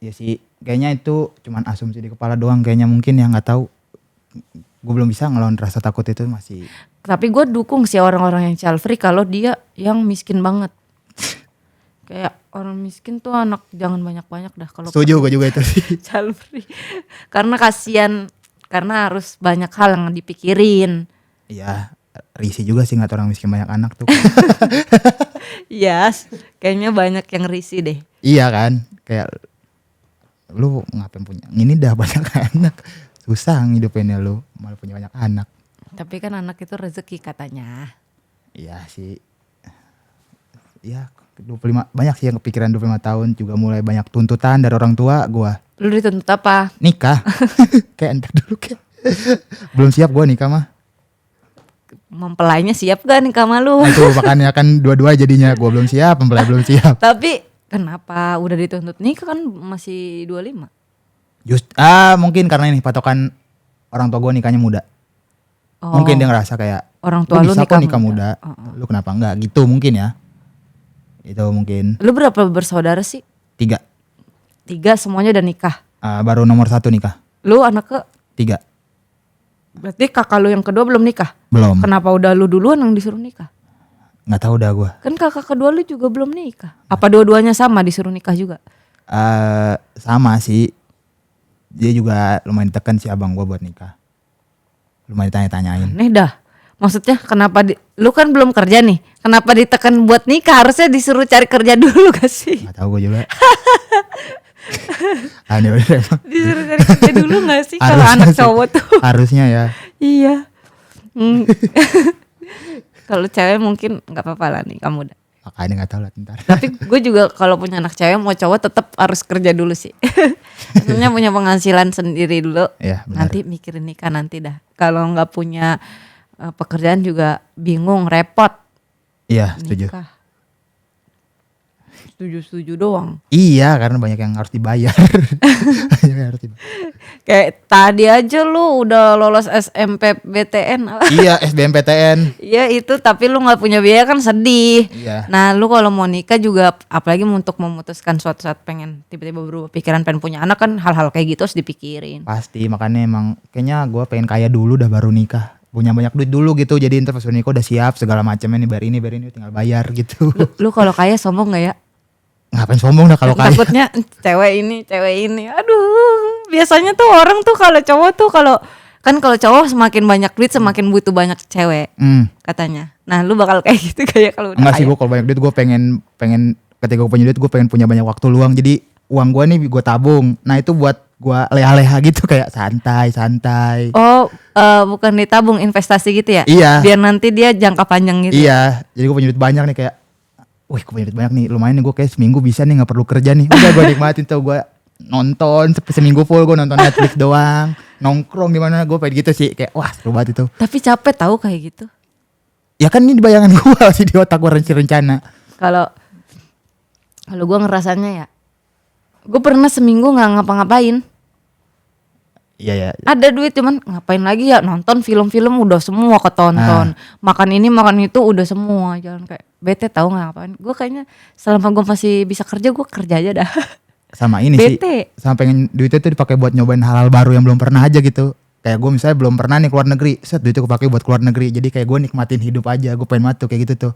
Ya sih, kayaknya itu cuman asumsi di kepala doang kayaknya, mungkin ya, nggak tahu. Gue belum bisa ngelawan rasa takut itu masih.
Tapi gue dukung sih orang-orang yang child free kalau dia yang miskin banget. Kayak orang miskin tuh anak jangan banyak-banyak dah kalau
Setuju gue juga itu sih.
child free. Karena kasihan, karena harus banyak hal yang dipikirin.
Iya, risih juga sih ngeliat orang miskin banyak anak tuh.
Iya, kayaknya banyak yang risih deh.
Iya kan, kayak lu ngapain punya ini dah banyak anak, susah ngidupinnya, lu malah punya banyak anak.
Tapi kan anak itu rezeki katanya.
Iya sih. Iya, 25 banyak sih yang kepikiran 25 tahun juga mulai banyak tuntutan dari orang tua gua.
Lu dituntut apa?
Nikah. Kayak entar dulu kayak. Belum siap gua nikah mah.
Mempelainya siap gak nih sama lu?
Nah, itu makanya kan dua-dua jadinya, gua belum siap, mempelai belum siap.
Tapi kenapa udah dituntut nikah kan masih 25?
Mungkin karena ini patokan orang tua gua nikahnya muda.
Oh,
Mungkin dia ngerasa kayak
orang tua
lu
lu
bisa kok
nikah
nikah muda. Lu kenapa enggak gitu mungkin ya. Itu mungkin.
Lu berapa bersaudara sih?
3.
3 semuanya udah nikah.
Baru nomor 1 nikah.
Lu anak ke
3.
berarti kakak lu yang kedua belum nikah?
Belum.
Kenapa udah lu duluan yang disuruh nikah?
Nggak tahu dah gua.
Kan kakak kedua lu juga belum nikah. Apa dua-duanya sama disuruh nikah juga?
Sama sih. Dia juga lumayan ditekan sih abang gua buat nikah. Lumayan ditanya-tanyain.
Aneh dah. Maksudnya kenapa lu kan belum kerja nih. Kenapa ditekan buat nikah? Harusnya disuruh cari kerja dulu gak sih?
Nggak tahu gua juga. Aneh bener emang.
Disuruh cari kerja dulu gak sih kalau
Harusnya
anak
sih.
cowok tuh?
Harusnya ya.
Iya. Kalau cewek mungkin nggak apa-apa lah nih kamu udah.
Makanya nggak tahu lah ntar.
Tapi gue juga kalau punya anak cewek mau cowok tetap harus kerja dulu sih. Maksudnya punya penghasilan sendiri dulu.
Iya, benar.
Nanti mikirin nikah nanti dah. Kalau nggak punya pekerjaan juga bingung, repot.
Iya, setuju.
Nikah. Setuju doang.
Iya, karena banyak yang harus dibayar. Banyak yang harus dibayar.
Kayak tadi aja lu udah lolos SMPBTN.
Iya, SBMPTN.
Iya itu, tapi lu nggak punya biaya kan sedih.
Iya.
Nah lu kalau mau nikah juga, apalagi untuk memutuskan suatu saat pengen tiba-tiba berubah pikiran pengen punya anak, kan hal-hal kayak gitu harus dipikirin.
Pasti, makanya emang kayaknya gue pengen kaya dulu dah baru nikah. Punya banyak duit dulu gitu, jadi ntar pas udah nikah udah siap segala macamnya nih, bayar ini tinggal bayar gitu.
Lu kalau kaya sombong nggak ya?
Ngapain sombong dah kalau kaya.
Takutnya cewek ini. Aduh, biasanya tuh orang tuh kalau cowok tuh kalau cowok semakin banyak duit semakin butuh banyak cewek katanya. Nah lu bakal kayak gitu kayak kalau udah
Enggak sih,
kaya?
gue kalau banyak duit gue pengen ketika gue punya duit gue pengen punya banyak waktu luang, jadi uang gue nih gue tabung. Nah itu buat gua leha-leha gitu kayak santai-santai.
Oh, bukan ditabung, investasi gitu ya?
Iya.
Biar nanti dia jangka panjang gitu.
Iya, jadi gue punya duit banyak nih kayak, wih gue punya duit banyak nih, lumayan nih gue kayak seminggu bisa nih nggak perlu kerja nih. Udah gue nikmatin tuh, gue nonton seminggu full, gue nonton Netflix doang, nongkrong di mana gue pengen gitu sih, kayak wah seru banget itu.
Tapi capek tahu kayak gitu.
Ya kan ini di bayangan gue sih, di otak gue rencana.
Kalau gue ngerasanya ya, gue pernah seminggu nggak ngapa-ngapain.
Iya ya.
Ada duit cuman ngapain lagi ya, nonton film-film udah semua ketonton, makan ini makan itu udah semua, jangan kayak bete tahu nggak ngapain. Gue kayaknya selama gue masih bisa kerja, gue kerja aja dah.
Sama ini
Bete.
sih, sama pengen duitnya tuh dipakai buat nyobain hal-hal baru yang belum pernah aja gitu. Kayak gue misalnya belum pernah nih keluar negeri, set duitnya gue pakai buat keluar negeri, jadi kayak gue nikmatin hidup aja, gue pengen banget tuh kayak gitu tuh.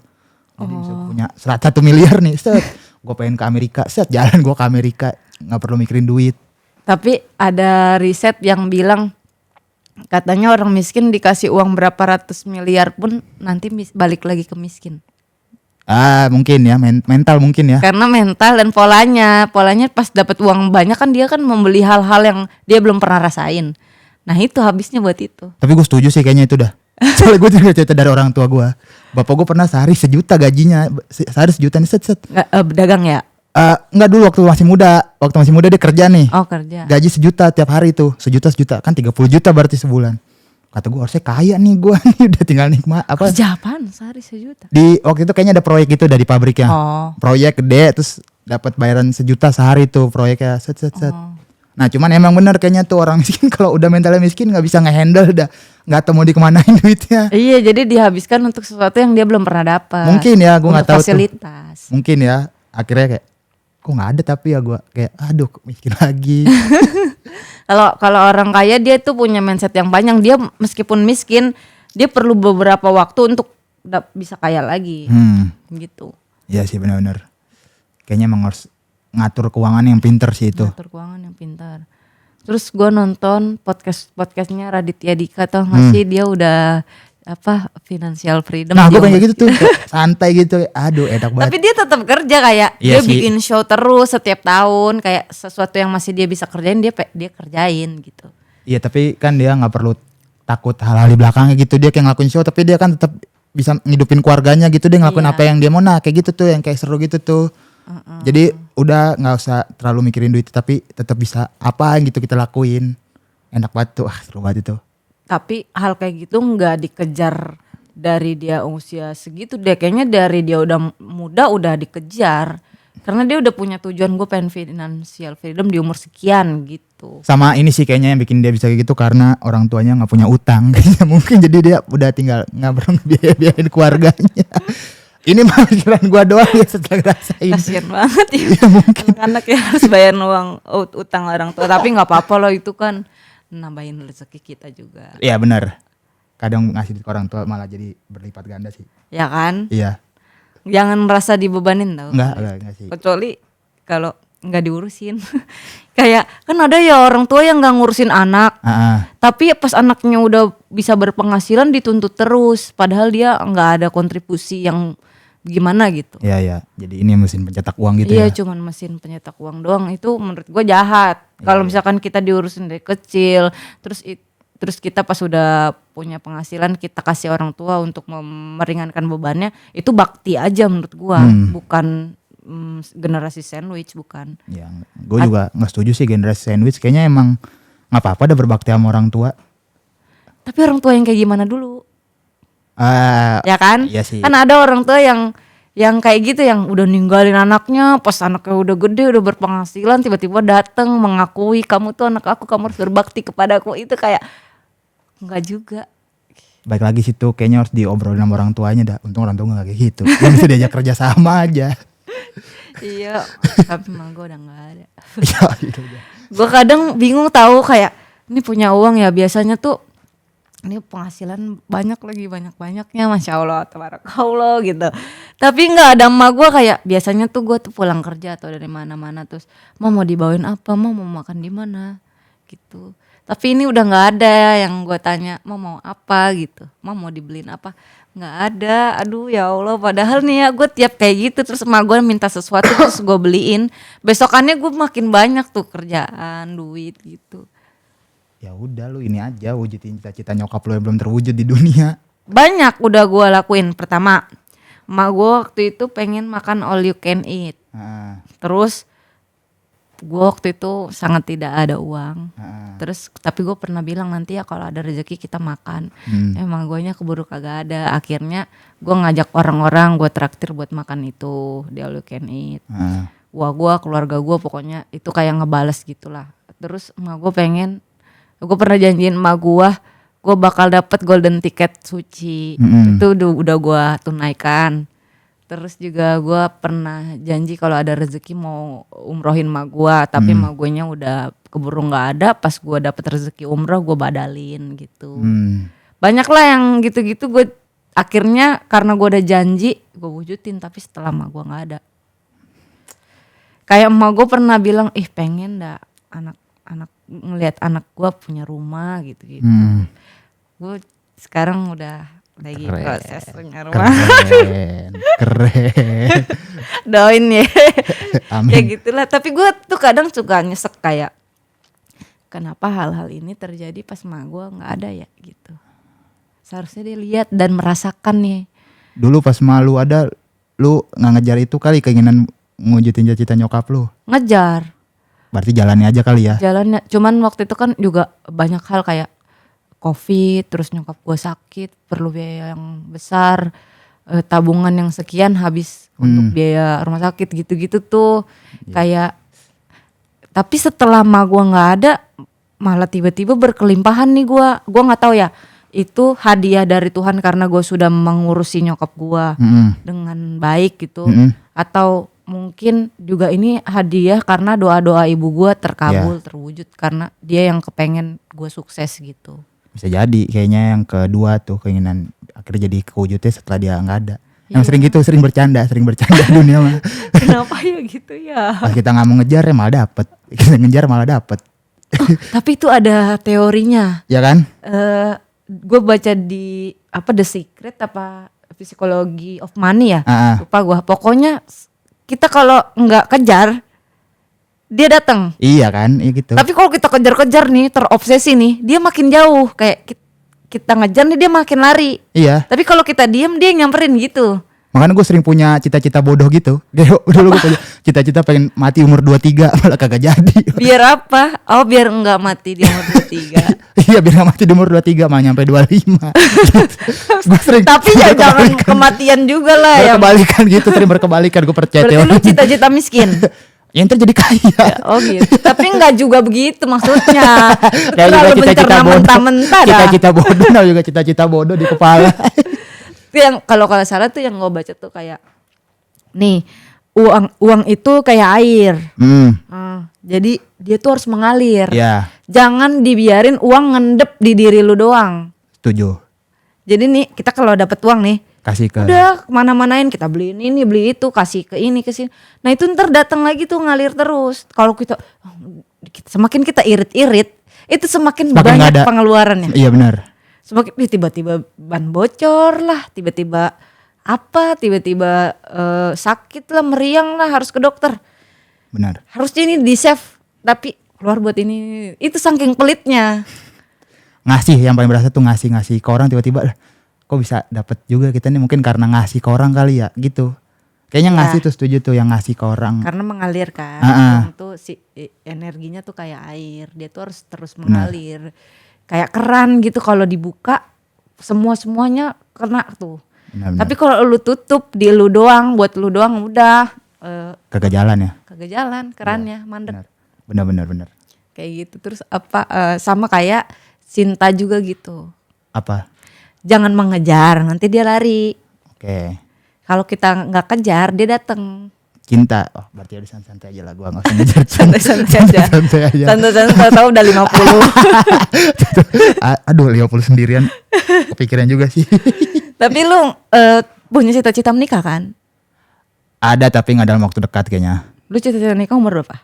Jadi bisa punya 1 miliar nih, set gue pengen ke Amerika, set jalan gue ke Amerika, nggak perlu mikirin duit.
Tapi ada riset yang bilang katanya orang miskin dikasih uang berapa ratus miliar pun nanti balik lagi ke miskin.
Mungkin ya, mental mungkin ya.
Karena mental dan polanya pas dapat uang banyak kan dia kan membeli hal-hal yang dia belum pernah rasain. Nah itu habisnya buat itu.
Tapi gue setuju sih kayaknya itu dah. Soalnya gue cerita dari orang tua gue. Bapak gue pernah sehari 1 juta gajinya, sehari 1 juta nih set.
Berdagang ya?
Enggak dulu waktu masih muda. Waktu masih muda dia kerja nih.
Oh kerja.
Gaji 1 juta tiap hari tuh. 1 juta kan 30 juta berarti sebulan. Kata gue harusnya kaya nih gue nih, udah tinggal nikmat apa.
Kerja apaan sehari 1 juta?
Di waktu itu kayaknya ada proyek gitu dari pabriknya.
Oh.
Proyek gede terus dapat bayaran 1 juta sehari tuh proyeknya set.
Oh.
Nah cuman emang bener kayaknya tuh orang miskin kalau udah mentalnya miskin nggak bisa ngehandle dah, nggak tahu mau dikemanain duitnya.
Iya jadi dihabiskan untuk sesuatu yang dia belum pernah dapat.
Mungkin ya gue nggak tahu
fasilitas.
Tuh. Mungkin ya akhirnya kayak kok nggak ada, tapi ya gue kayak aduh miskin lagi.
Kalau orang kaya dia tuh punya mindset yang panjang, dia meskipun miskin dia perlu beberapa waktu untuk bisa kaya lagi. Gitu.
Iya sih benar-benar. Kayaknya emang harus ngatur keuangan yang pinter sih itu.
Ngatur keuangan yang pintar. Terus gue nonton podcastnya Raditya Dika, tau nggak sih dia udah apa financial freedom.
Nah gue pengen kayak gitu tuh, kayak santai gitu. Aduh enak banget.
Tapi dia tetap kerja kayak
Iya
dia
sih.
bikin show terus setiap tahun, kayak sesuatu yang masih dia bisa kerjain dia kerjain gitu.
Iya tapi kan dia nggak perlu takut hal-hal di belakangnya gitu. Dia kayak ngelakuin show tapi dia kan tetap bisa ngidupin keluarganya gitu. Dia ngelakuin apa yang dia mau, nah kayak gitu tuh yang kayak seru gitu tuh. Jadi udah nggak usah terlalu mikirin duit, tapi tetap bisa apa gitu kita lakuin. Enak banget tuh, seru banget itu.
Tapi hal kayak gitu nggak dikejar dari dia usia segitu deh. Kayaknya dari dia udah muda udah dikejar. Karena dia udah punya tujuan, gue pengen financial freedom di umur sekian gitu.
Sama ini sih kayaknya yang bikin dia bisa kayak gitu karena orang tuanya nggak punya utang. Kayaknya mungkin jadi dia udah tinggal nggak perlu biayain keluarganya. Ini mah pikiran gue doang ya setelah ngerasain.
Kasian banget ya.
Iya mungkin.
Anak ya harus bayar uang utang orang tua. Tapi nggak apa-apa loh, itu kan nambahin rezeki kita juga.
Iya benar. Kadang ngasih duit ke orang tua malah jadi berlipat ganda sih.
Ya kan?
Iya.
Jangan merasa dibebanin tau.
Enggak sih.
Kecuali kalau nggak diurusin. Kayak kan ada ya orang tua yang nggak ngurusin anak. Tapi pas anaknya udah bisa berpenghasilan dituntut terus. Padahal dia nggak ada kontribusi yang gimana gitu.
Iya. Jadi ini mesin pencetak uang gitu
Iya,
ya.
cuman mesin pencetak uang doang. Itu menurut gue jahat. Kalau misalkan kita diurusin dari kecil, terus kita pas udah punya penghasilan kita kasih orang tua untuk meringankan bebannya, itu bakti aja menurut gue. Bukan generasi sandwich, bukan.
Ya, gue juga nggak setuju sih generasi sandwich. Kayaknya emang nggak apa-apa ada berbakti sama orang tua.
Tapi orang tua yang kayak gimana dulu? Ya kan?
Iya sih.
Kan ada orang tua yang kayak gitu, yang udah ninggalin anaknya pas anaknya udah gede, udah berpenghasilan, tiba-tiba datang mengakui kamu tuh anak aku, kamu harus berbakti kepadaku. Itu kayak enggak juga.
Baik lagi situ kayaknya harus diobrolin sama orang tuanya dah. Untung orang tua gak kayak gitu. Yang bisa diajak kerja sama aja.
Iya, tapi emang gue udah gak ada.
Ya, gitu aja.
Gue kadang bingung tahu, kayak ini punya uang ya biasanya tuh ini penghasilan banyak-banyaknya, Masya Allah, tabarakallah gitu. Tapi nggak ada emak gue, kayak biasanya tuh gue tuh pulang kerja atau dari mana-mana terus mau dibawain apa, mau makan di mana gitu. Tapi ini udah nggak ada yang gue tanya mau apa gitu, mau dibeliin apa, nggak ada. Aduh ya Allah, padahal nih ya gue tiap kayak gitu terus emak gue minta sesuatu terus gue beliin, besokannya gue makin banyak tuh kerjaan, duit gitu.
Ya udah lu ini aja wujudin cita-cita nyokap lu yang belum terwujud di dunia.
Banyak udah gue lakuin. Pertama, emak gue waktu itu pengen makan all you can eat. Terus gue waktu itu sangat tidak ada uang. Terus tapi gue pernah bilang nanti ya kalau ada rezeki kita makan. Emang guanya keburu kagak ada. Akhirnya gue ngajak orang-orang, gue traktir buat makan itu di all you can eat. Wah gue, keluarga gue pokoknya itu kayak ngebales gitulah. Terus emak gue pengen, gue pernah janjiin emak gue bakal dapet golden ticket suci. Itu udah gue tunaikan. Terus juga gue pernah janji kalau ada rezeki mau umrohin emak gue, tapi emak guenya udah keburu nggak ada. Pas gue dapet rezeki umroh gue badalin gitu. Banyak lah yang gitu-gitu. Gue akhirnya karena gue udah janji gue wujudin, tapi setelah emak gue nggak ada. Kayak emak gue pernah bilang, pengen dah anak ngelihat anak gue punya rumah gitu-gitu. Gue sekarang udah lagi proses punya rumah.
Keren.
Doain ya.
Amin.
Ya gitulah. Tapi gue tuh kadang suka nyesek kayak kenapa hal-hal ini terjadi pas emak gue nggak ada ya gitu. Seharusnya dia lihat dan merasakan nih.
Dulu pas malu ada, lu nggak ngejar itu kali keinginan ngewujudin cita-cita nyokap lu.
Ngejar.
Berarti jalannya aja kali ya.
Jalannya. Cuman waktu itu kan juga banyak hal kayak COVID, terus nyokap gue sakit, perlu biaya yang besar, tabungan yang sekian habis untuk biaya rumah sakit gitu-gitu tuh. Kayak, tapi setelah emak gue nggak ada, malah tiba-tiba berkelimpahan nih gue. Gue nggak tahu ya, itu hadiah dari Tuhan karena gue sudah mengurusi nyokap gue dengan baik gitu, atau mungkin juga ini hadiah karena doa-doa ibu gue terkabul, terwujud karena dia yang kepengen gue sukses gitu.
Bisa jadi kayaknya yang kedua tuh keinginan akhirnya jadi kewujudnya setelah dia nggak ada. Yang sering gitu, sering bercanda dunia mah.
Kenapa ya gitu ya?
Pas kita nggak mau ngejar ya malah dapet, kita ngejar malah dapet.
Tapi itu ada teorinya.
Ya kan?
Gue baca di The Secret apa Psychology of Money ya. Lupa gue. Pokoknya kita kalau nggak kejar dia datang.
Iya kan, iya gitu.
Tapi kalau kita kejar-kejar nih, terobsesi nih, dia makin jauh. Kayak kita ngejar nih dia makin lari.
Iya.
Tapi kalau kita diem dia nyamperin gitu.
Makanya gue sering punya cita-cita bodoh gitu. Dulu gue punya cita-cita pengen mati umur 23 malah kagak jadi.
Biar apa? Oh biar enggak mati di umur 23.
Iya biar gak mati di umur 23 malah nyampe 25. Gue sering.
Tapi ya jangan kematian juga lah ya.
Berkebalikan gitu, sering berkebalikan gue percaya.
Berarti lu cita-cita miskin.
Yang terjadi kaya.
Oh gitu. Tapi enggak juga begitu maksudnya.
Kayak
Terlalu
cita-cita bodoh.
mentah-mentah dah.
Cita-cita bodoh, nah juga cita-cita bodoh di kepala.
Itu yang kalau salah tuh yang gue baca tuh kayak nih uang itu kayak air. Jadi dia tuh harus mengalir.
Yeah.
Jangan dibiarin uang ngendep di diri lu doang.
Setuju.
Jadi nih kita kalau dapet uang nih,
kasih ke.
udah kemana-manain kita beliin ini beli itu, kasih ke ini ke sini. Nah itu ntar datang lagi tuh ngalir terus. Kalau kita semakin kita irit-irit, itu semakin banyak pengeluarannya.
Iya benar.
Semakin tiba-tiba ban bocor lah, tiba-tiba sakit lah, meriang lah, harus ke dokter.
Benar.
Harusnya ini di save, tapi keluar buat ini. Itu saking pelitnya.
Ngasih yang paling berasa tuh ngasih ke orang tiba-tiba kok bisa dapat juga kita nih, mungkin karena ngasih ke orang kali ya gitu. Kayaknya ngasih tuh setuju tuh yang ngasih ke orang.
Karena mengalir kan. Orang tuh energinya tuh kayak air, dia tuh harus terus mengalir. Kayak keran gitu, kalau dibuka semuanya kena tuh.
Benar.
Tapi kalau lu tutup di lu doang, buat lu doang udah
kagak jalan ya.
Kagak jalan kerannya, mandek.
Benar.
Kayak gitu. Terus sama kayak cinta juga gitu.
Apa?
Jangan mengejar, nanti dia lari.
Oke.
Kalau kita nggak kejar, dia datang.
Cinta, berarti udah santai aja lah, gua nggak usah ngejar.
Santai aja. Santai tahu udah 50.
Aduh 50 sendirian, kepikiran juga sih.
Tapi lu punya cita-cita menikah kan?
Ada tapi nggak dalam waktu dekat kayaknya.
Lu cita-cita nikah umur berapa?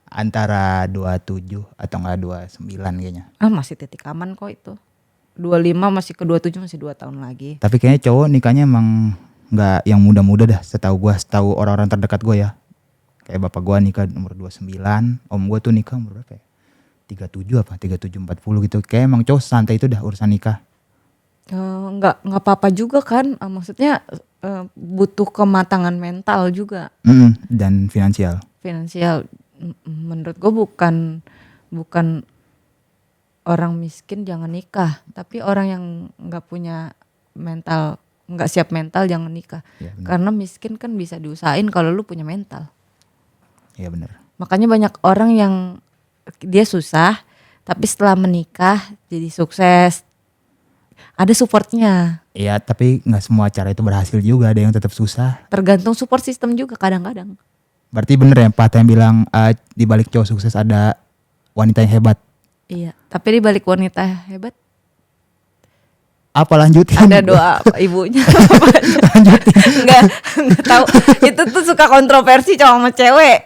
Antara 27 atau enggak 29 kayaknya.
Masih titik aman kok itu. 25 masih ke 27 masih 2 tahun lagi.
Tapi kayaknya cowok nikahnya emang enggak yang muda-muda dah, setahu orang-orang terdekat gue ya. Kayak bapak gue nikah umur 29, om gue tuh nikah umur berapa ya? 37 apa? 37 40 gitu. Kayak emang cowok santai itu dah urusan nikah.
Nggak apa-apa juga kan, maksudnya butuh kematangan mental juga.
Dan finansial.
Menurut gue bukan orang miskin jangan nikah, tapi orang yang nggak punya mental, nggak siap mental jangan nikah.
Ya,
karena miskin kan bisa diusahain kalau lu punya mental.
Iya benar.
Makanya banyak orang yang dia susah tapi setelah menikah jadi sukses. Ada supportnya.
Iya, tapi nggak semua cara itu berhasil juga, ada yang tetap susah.
Tergantung support system juga kadang-kadang.
Berarti bener ya Pak yang bilang di balik cowok sukses ada wanita yang hebat.
Iya, tapi di balik wanita hebat
Apa lanjutin?
ada doa ibunya.
Lanjutin.
Enggak tahu. Itu tuh suka kontroversi cowok sama cewek.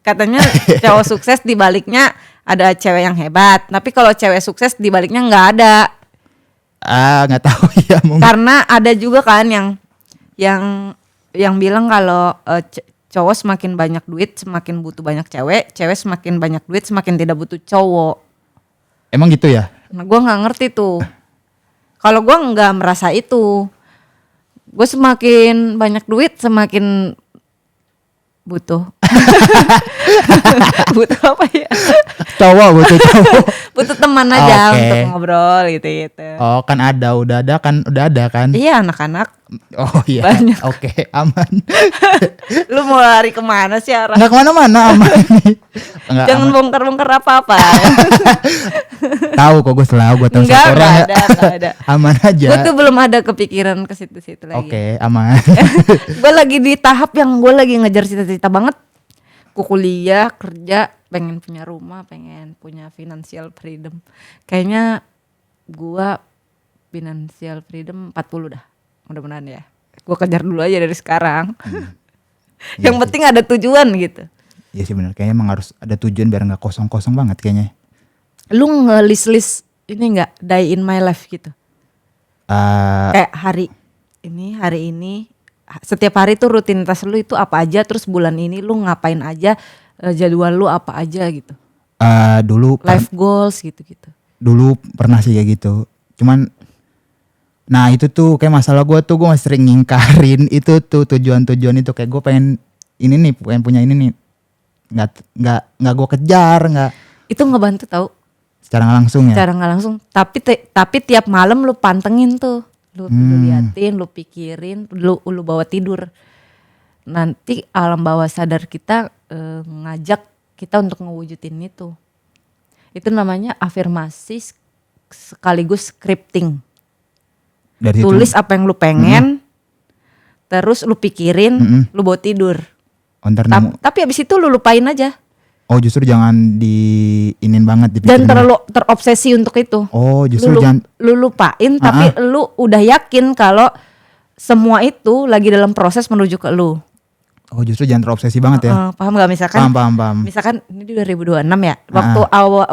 Katanya cowok sukses di baliknya ada cewek yang hebat, tapi kalau cewek sukses di baliknya nggak ada.
Nggak tahu ya.
Karena ada juga kan yang bilang kalau cowok semakin banyak duit semakin butuh banyak cewek, cewek semakin banyak duit semakin tidak butuh cowok.
Emang gitu ya?
Nah gue nggak ngerti tuh. Kalau gue nggak merasa itu, gue semakin banyak duit semakin butuh. Butuh apa ya?
Butuh cowok.
Butuh teman aja
Oke.
untuk ngobrol gitu.
Oh kan udah ada kan?
Iya anak-anak.
Oh iya.
Banyak.
Oke, aman.
Lu mau lari kemana sih arah?
Nggak kemana-mana, aman nih. Nggak,
Jangan
aman.
bongkar-bongkar apa-apa.
Tahu kok gue selalu gue tahu
Enggak,
satu orang ya.
enggak ada.
Aman aja.
Gue tuh belum ada kepikiran ke situ-situ lagi.
Oke, aman.
Gue lagi di tahap yang gue lagi ngejar cita-cita banget. Gue kuliah, kerja, pengen punya rumah, pengen punya financial freedom. Kayaknya gue financial freedom 40 dah. Mudah-mudahan ya. Gue kejar dulu aja dari sekarang. Yang
Iya
penting ada tujuan gitu.
Iya sih benar. Kayaknya emang harus ada tujuan biar nggak kosong-kosong banget kayaknya.
Lu nge-list ini nggak die in my life gitu? Kayak hari ini setiap hari tuh rutinitas lu itu apa aja, terus bulan ini lu ngapain aja, jadwal lu apa aja gitu.
Dulu
Life goals gitu-gitu.
dulu pernah sih kayak gitu. Cuman nah itu tuh kayak masalah gue masih sering ngingkarin itu tuh tujuan-tujuan itu, kayak gue pengen ini nih, pengen punya ini nih, nggak gue kejar, nggak
Itu ngebantu tau
secara nggak langsung ya.
cara nggak langsung. Tapi tiap malam lu pantengin tuh, lu liatin, lu pikirin, lu bawa tidur. Nanti alam bawah sadar kita ngajak kita untuk ngewujudin itu. Itu namanya afirmasi sekaligus scripting.
Dari
Tulis
situ,
apa yang lu pengen, terus lu pikirin, lu bawa tidur.
ntar nemu.
Tapi abis itu lu lupain aja.
Oh justru jangan diinin banget
Dan
dipikirin.
terlalu terobsesi untuk itu.
Oh justru
lu,
jangan.
lu lupain, tapi lu udah yakin kalau semua itu lagi dalam proses menuju ke lu.
Oh justru jangan terobsesi banget ya.
Paham gak?
Paham.
Misalkan ini di 2026 ya.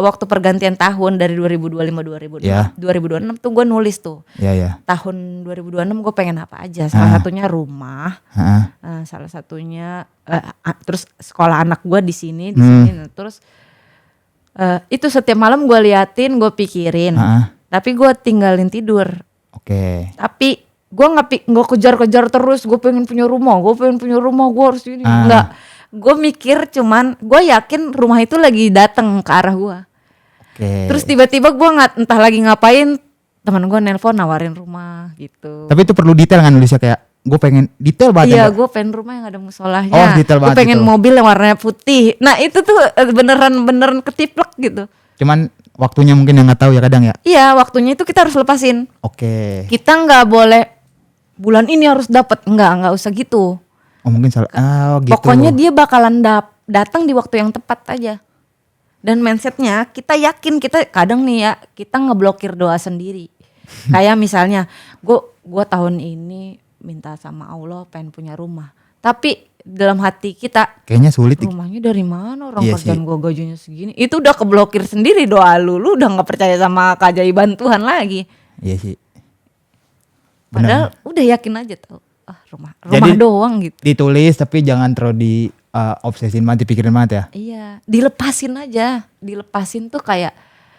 Waktu pergantian tahun dari 2025
Ya.
2026 tuh gue nulis tuh.
Iya.
Tahun 2026 gue pengen apa aja. Salah satunya rumah. Salah satunya terus sekolah anak gue di sini. Nah, terus itu setiap malam gue liatin, gue pikirin. Tapi gue tinggalin tidur.
Oke.
Tapi gue nggak kejar-kejar terus. Gue pengen punya rumah. Gue harus ini. Nggak. Gue mikir cuman gue yakin rumah itu lagi datang ke arah gue.
Oke.
Terus tiba-tiba gue entah lagi ngapain, teman gue nelpon nawarin rumah gitu.
Tapi itu perlu detail kan nulisnya, kayak gue pengen detail banget.
Iya, gue pengen rumah yang ada musolahnya.
Oh, detail
Gue
banget
pengen
itu.
mobil yang warnanya putih. Nah itu tuh beneran ketiplek gitu.
Cuman waktunya mungkin yang nggak tahu ya kadang ya.
Iya, waktunya itu kita harus lepasin.
Oke.
Kita nggak boleh bulan ini harus dapat, nggak usah gitu.
Oh mungkin salah. Gitu.
Pokoknya dia bakalan datang di waktu yang tepat aja. Dan mindsetnya kita yakin, kita kadang nih ya kita ngeblokir doa sendiri. Kayak misalnya gue tahun ini minta sama Allah pengen punya rumah. Tapi dalam hati kita,
Kayaknya sulit.
rumahnya dari mana, orang
Iya
kerjaan
sih.
gue gajinya segini. Itu udah keblokir sendiri doa lu udah gak percaya sama keajaiban Tuhan lagi.
Iya sih.
Padahal udah yakin aja tau, rumah
Jadi-
doang gitu.
Ditulis tapi jangan terlalu di obsesin banget, dipikirin banget ya.
Iya, dilepasin aja. Dilepasin tuh kayak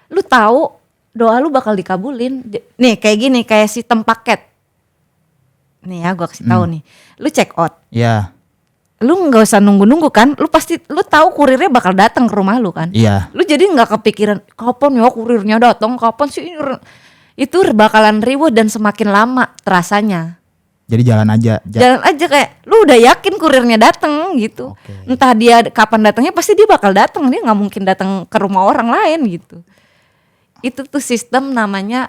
lu tahu doa lu bakal dikabulin. Nih kayak gini, kayak sistem paket. Nih ya gua kasih tahu nih. Lu check out.
Iya.
Lu nggak usah nunggu-nunggu kan? Lu pasti lu tahu kurirnya bakal datang ke rumah lu kan?
Iya.
Lu jadi nggak kepikiran kapan ya kurirnya datang, kapan sih ini itu bakalan ribut dan semakin lama terasanya.
Jadi jalan aja.
Jalan aja kayak lu udah yakin kurirnya datang gitu.
Oke.
Entah dia kapan datangnya pasti dia bakal datang, dia nggak mungkin datang ke rumah orang lain gitu. Itu tuh sistem namanya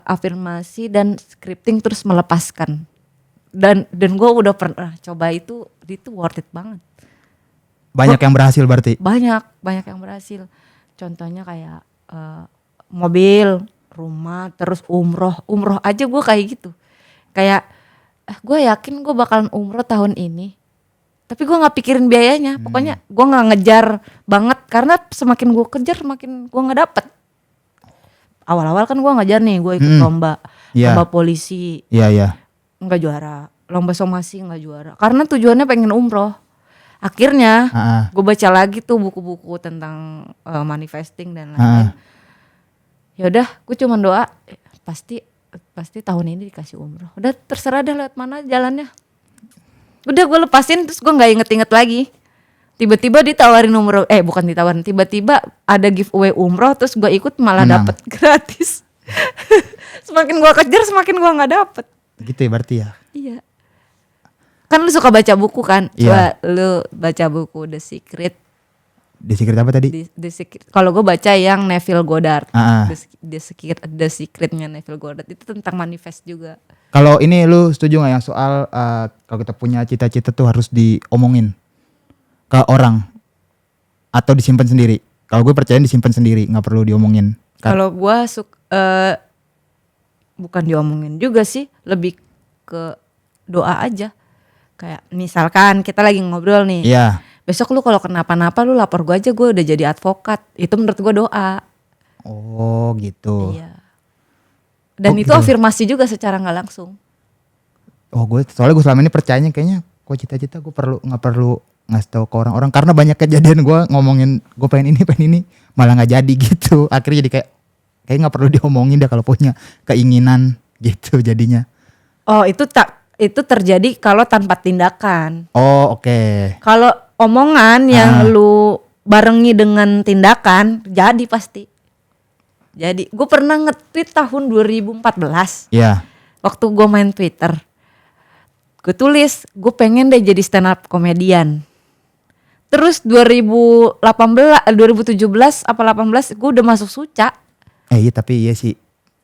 afirmasi dan scripting terus melepaskan. Dan gue udah pernah coba itu worth it banget.
Banyak yang berhasil berarti.
Banyak yang berhasil. Contohnya kayak mobil, rumah, terus umroh aja gue kayak gitu. Kayak gue yakin gue bakalan umroh tahun ini, tapi gue nggak pikirin biayanya. Pokoknya gue nggak ngejar banget karena semakin gue kejar semakin gue nggak dapet. Awal-awal kan gue ngejar nih, gue ikut lomba polisi,
Iya.
nggak juara, lomba somasi nggak juara, karena tujuannya pengen umroh. Akhirnya gue baca lagi tuh buku-buku tentang manifesting dan lain-lain. Ya udah, gue cuma doa pasti tahun ini dikasih umroh. Udah terserah dah lewat mana jalannya. Udah gue lepasin, terus gue nggak inget-inget lagi. Tiba-tiba ditawarin umroh, bukan ditawarin, tiba-tiba ada giveaway umroh, terus gue ikut malah
Menang.
dapet gratis. Semakin gue kejar semakin gue nggak dapet.
Gitu ya berarti ya.
Iya. Kan lu suka baca buku kan?
Iya.
Coba lu baca buku The Secret.
The Secret apa tadi?
The Secret. Kalau gue baca yang Neville Goddard.
Ah.
The Secretnya Neville Goddard itu tentang manifest juga.
Kalau ini lu setuju gak yang soal kalau kita punya cita-cita tuh harus diomongin ke orang atau disimpan sendiri? Kalau gue percaya disimpan sendiri, nggak perlu diomongin.
Kalau gue bukan diomongin juga sih, lebih ke doa aja. Kayak misalkan kita lagi ngobrol nih,
Iya.
besok lu kalau kenapa-napa lu lapor gue aja, gue udah jadi advokat. Itu menurut gue doa.
Oh gitu.
Iya. Dan
Oh,
itu
gitu.
afirmasi juga secara nggak langsung.
Oh soalnya gue selama ini percayanya kayaknya kok cita-cita gue nggak perlu ngasih tahu ke orang-orang karena banyak kejadian gue ngomongin gue pengen ini malah nggak jadi gitu. Akhirnya jadi kayak nggak perlu diomongin dah kalau punya keinginan gitu jadinya.
Oh itu terjadi kalau tanpa tindakan.
Oh oke.
Kalau omongan yang lu barengi dengan tindakan, jadi pasti. Jadi gue pernah nge-tweet tahun 2014.
Iya.
Waktu gue main Twitter, gue tulis gue pengen deh jadi stand up komedian. Terus 2017 apa 18 gue udah masuk Suca.
Iya tapi iya sih.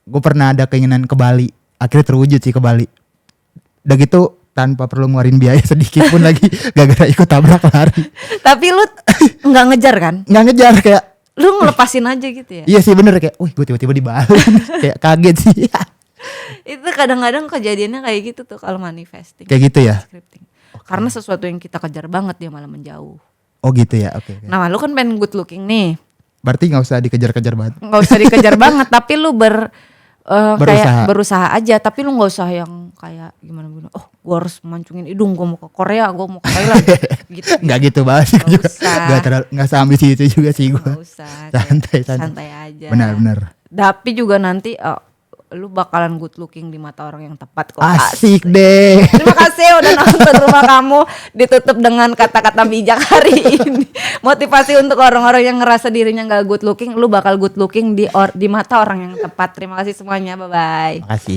Gue pernah ada keinginan ke Bali. Akhirnya terwujud sih ke Bali. Udah gitu tanpa perlu ngeluarin biaya sedikit pun lagi gara-gara ikut tabrak lari.
Tapi lu nggak ngejar kan?
Nggak ngejar kayak.
Lu ngelepasin aja gitu ya?
Iya sih bener kayak. Wih gue tiba-tiba di Bali. Kayak kaget sih.
Itu kadang-kadang kejadiannya kayak gitu tuh kalau manifesting.
Kayak gitu ya?
Scripting. Karena sesuatu yang kita kejar banget dia malah menjauh.
Oh gitu ya oke.
Nah lu kan pengen good looking nih.
Berarti gak usah dikejar-kejar banget.
Nggak usah dikejar banget, tapi lu
Berusaha.
kayak berusaha aja, tapi lu nggak usah yang kayak gimana. Oh, gua harus mancungin hidung, gua mau ke Korea, gua mau ke Thailand, gitu.
Gak gitu banget sih
Nggak
juga.
usah.
Gak seambisi itu juga sih gue.
Nggak usah. Kayak santai aja.
Benar.
Tapi juga nanti lu bakalan good looking di mata orang yang tepat kok.
Asik deh.
Terima kasih udah nonton Rumah Kamu. Ditutup dengan kata-kata bijak hari ini. Motivasi untuk orang-orang yang ngerasa dirinya gak good looking. Lu bakal good looking di mata orang yang tepat. Terima kasih semuanya, bye-bye.
Makasih.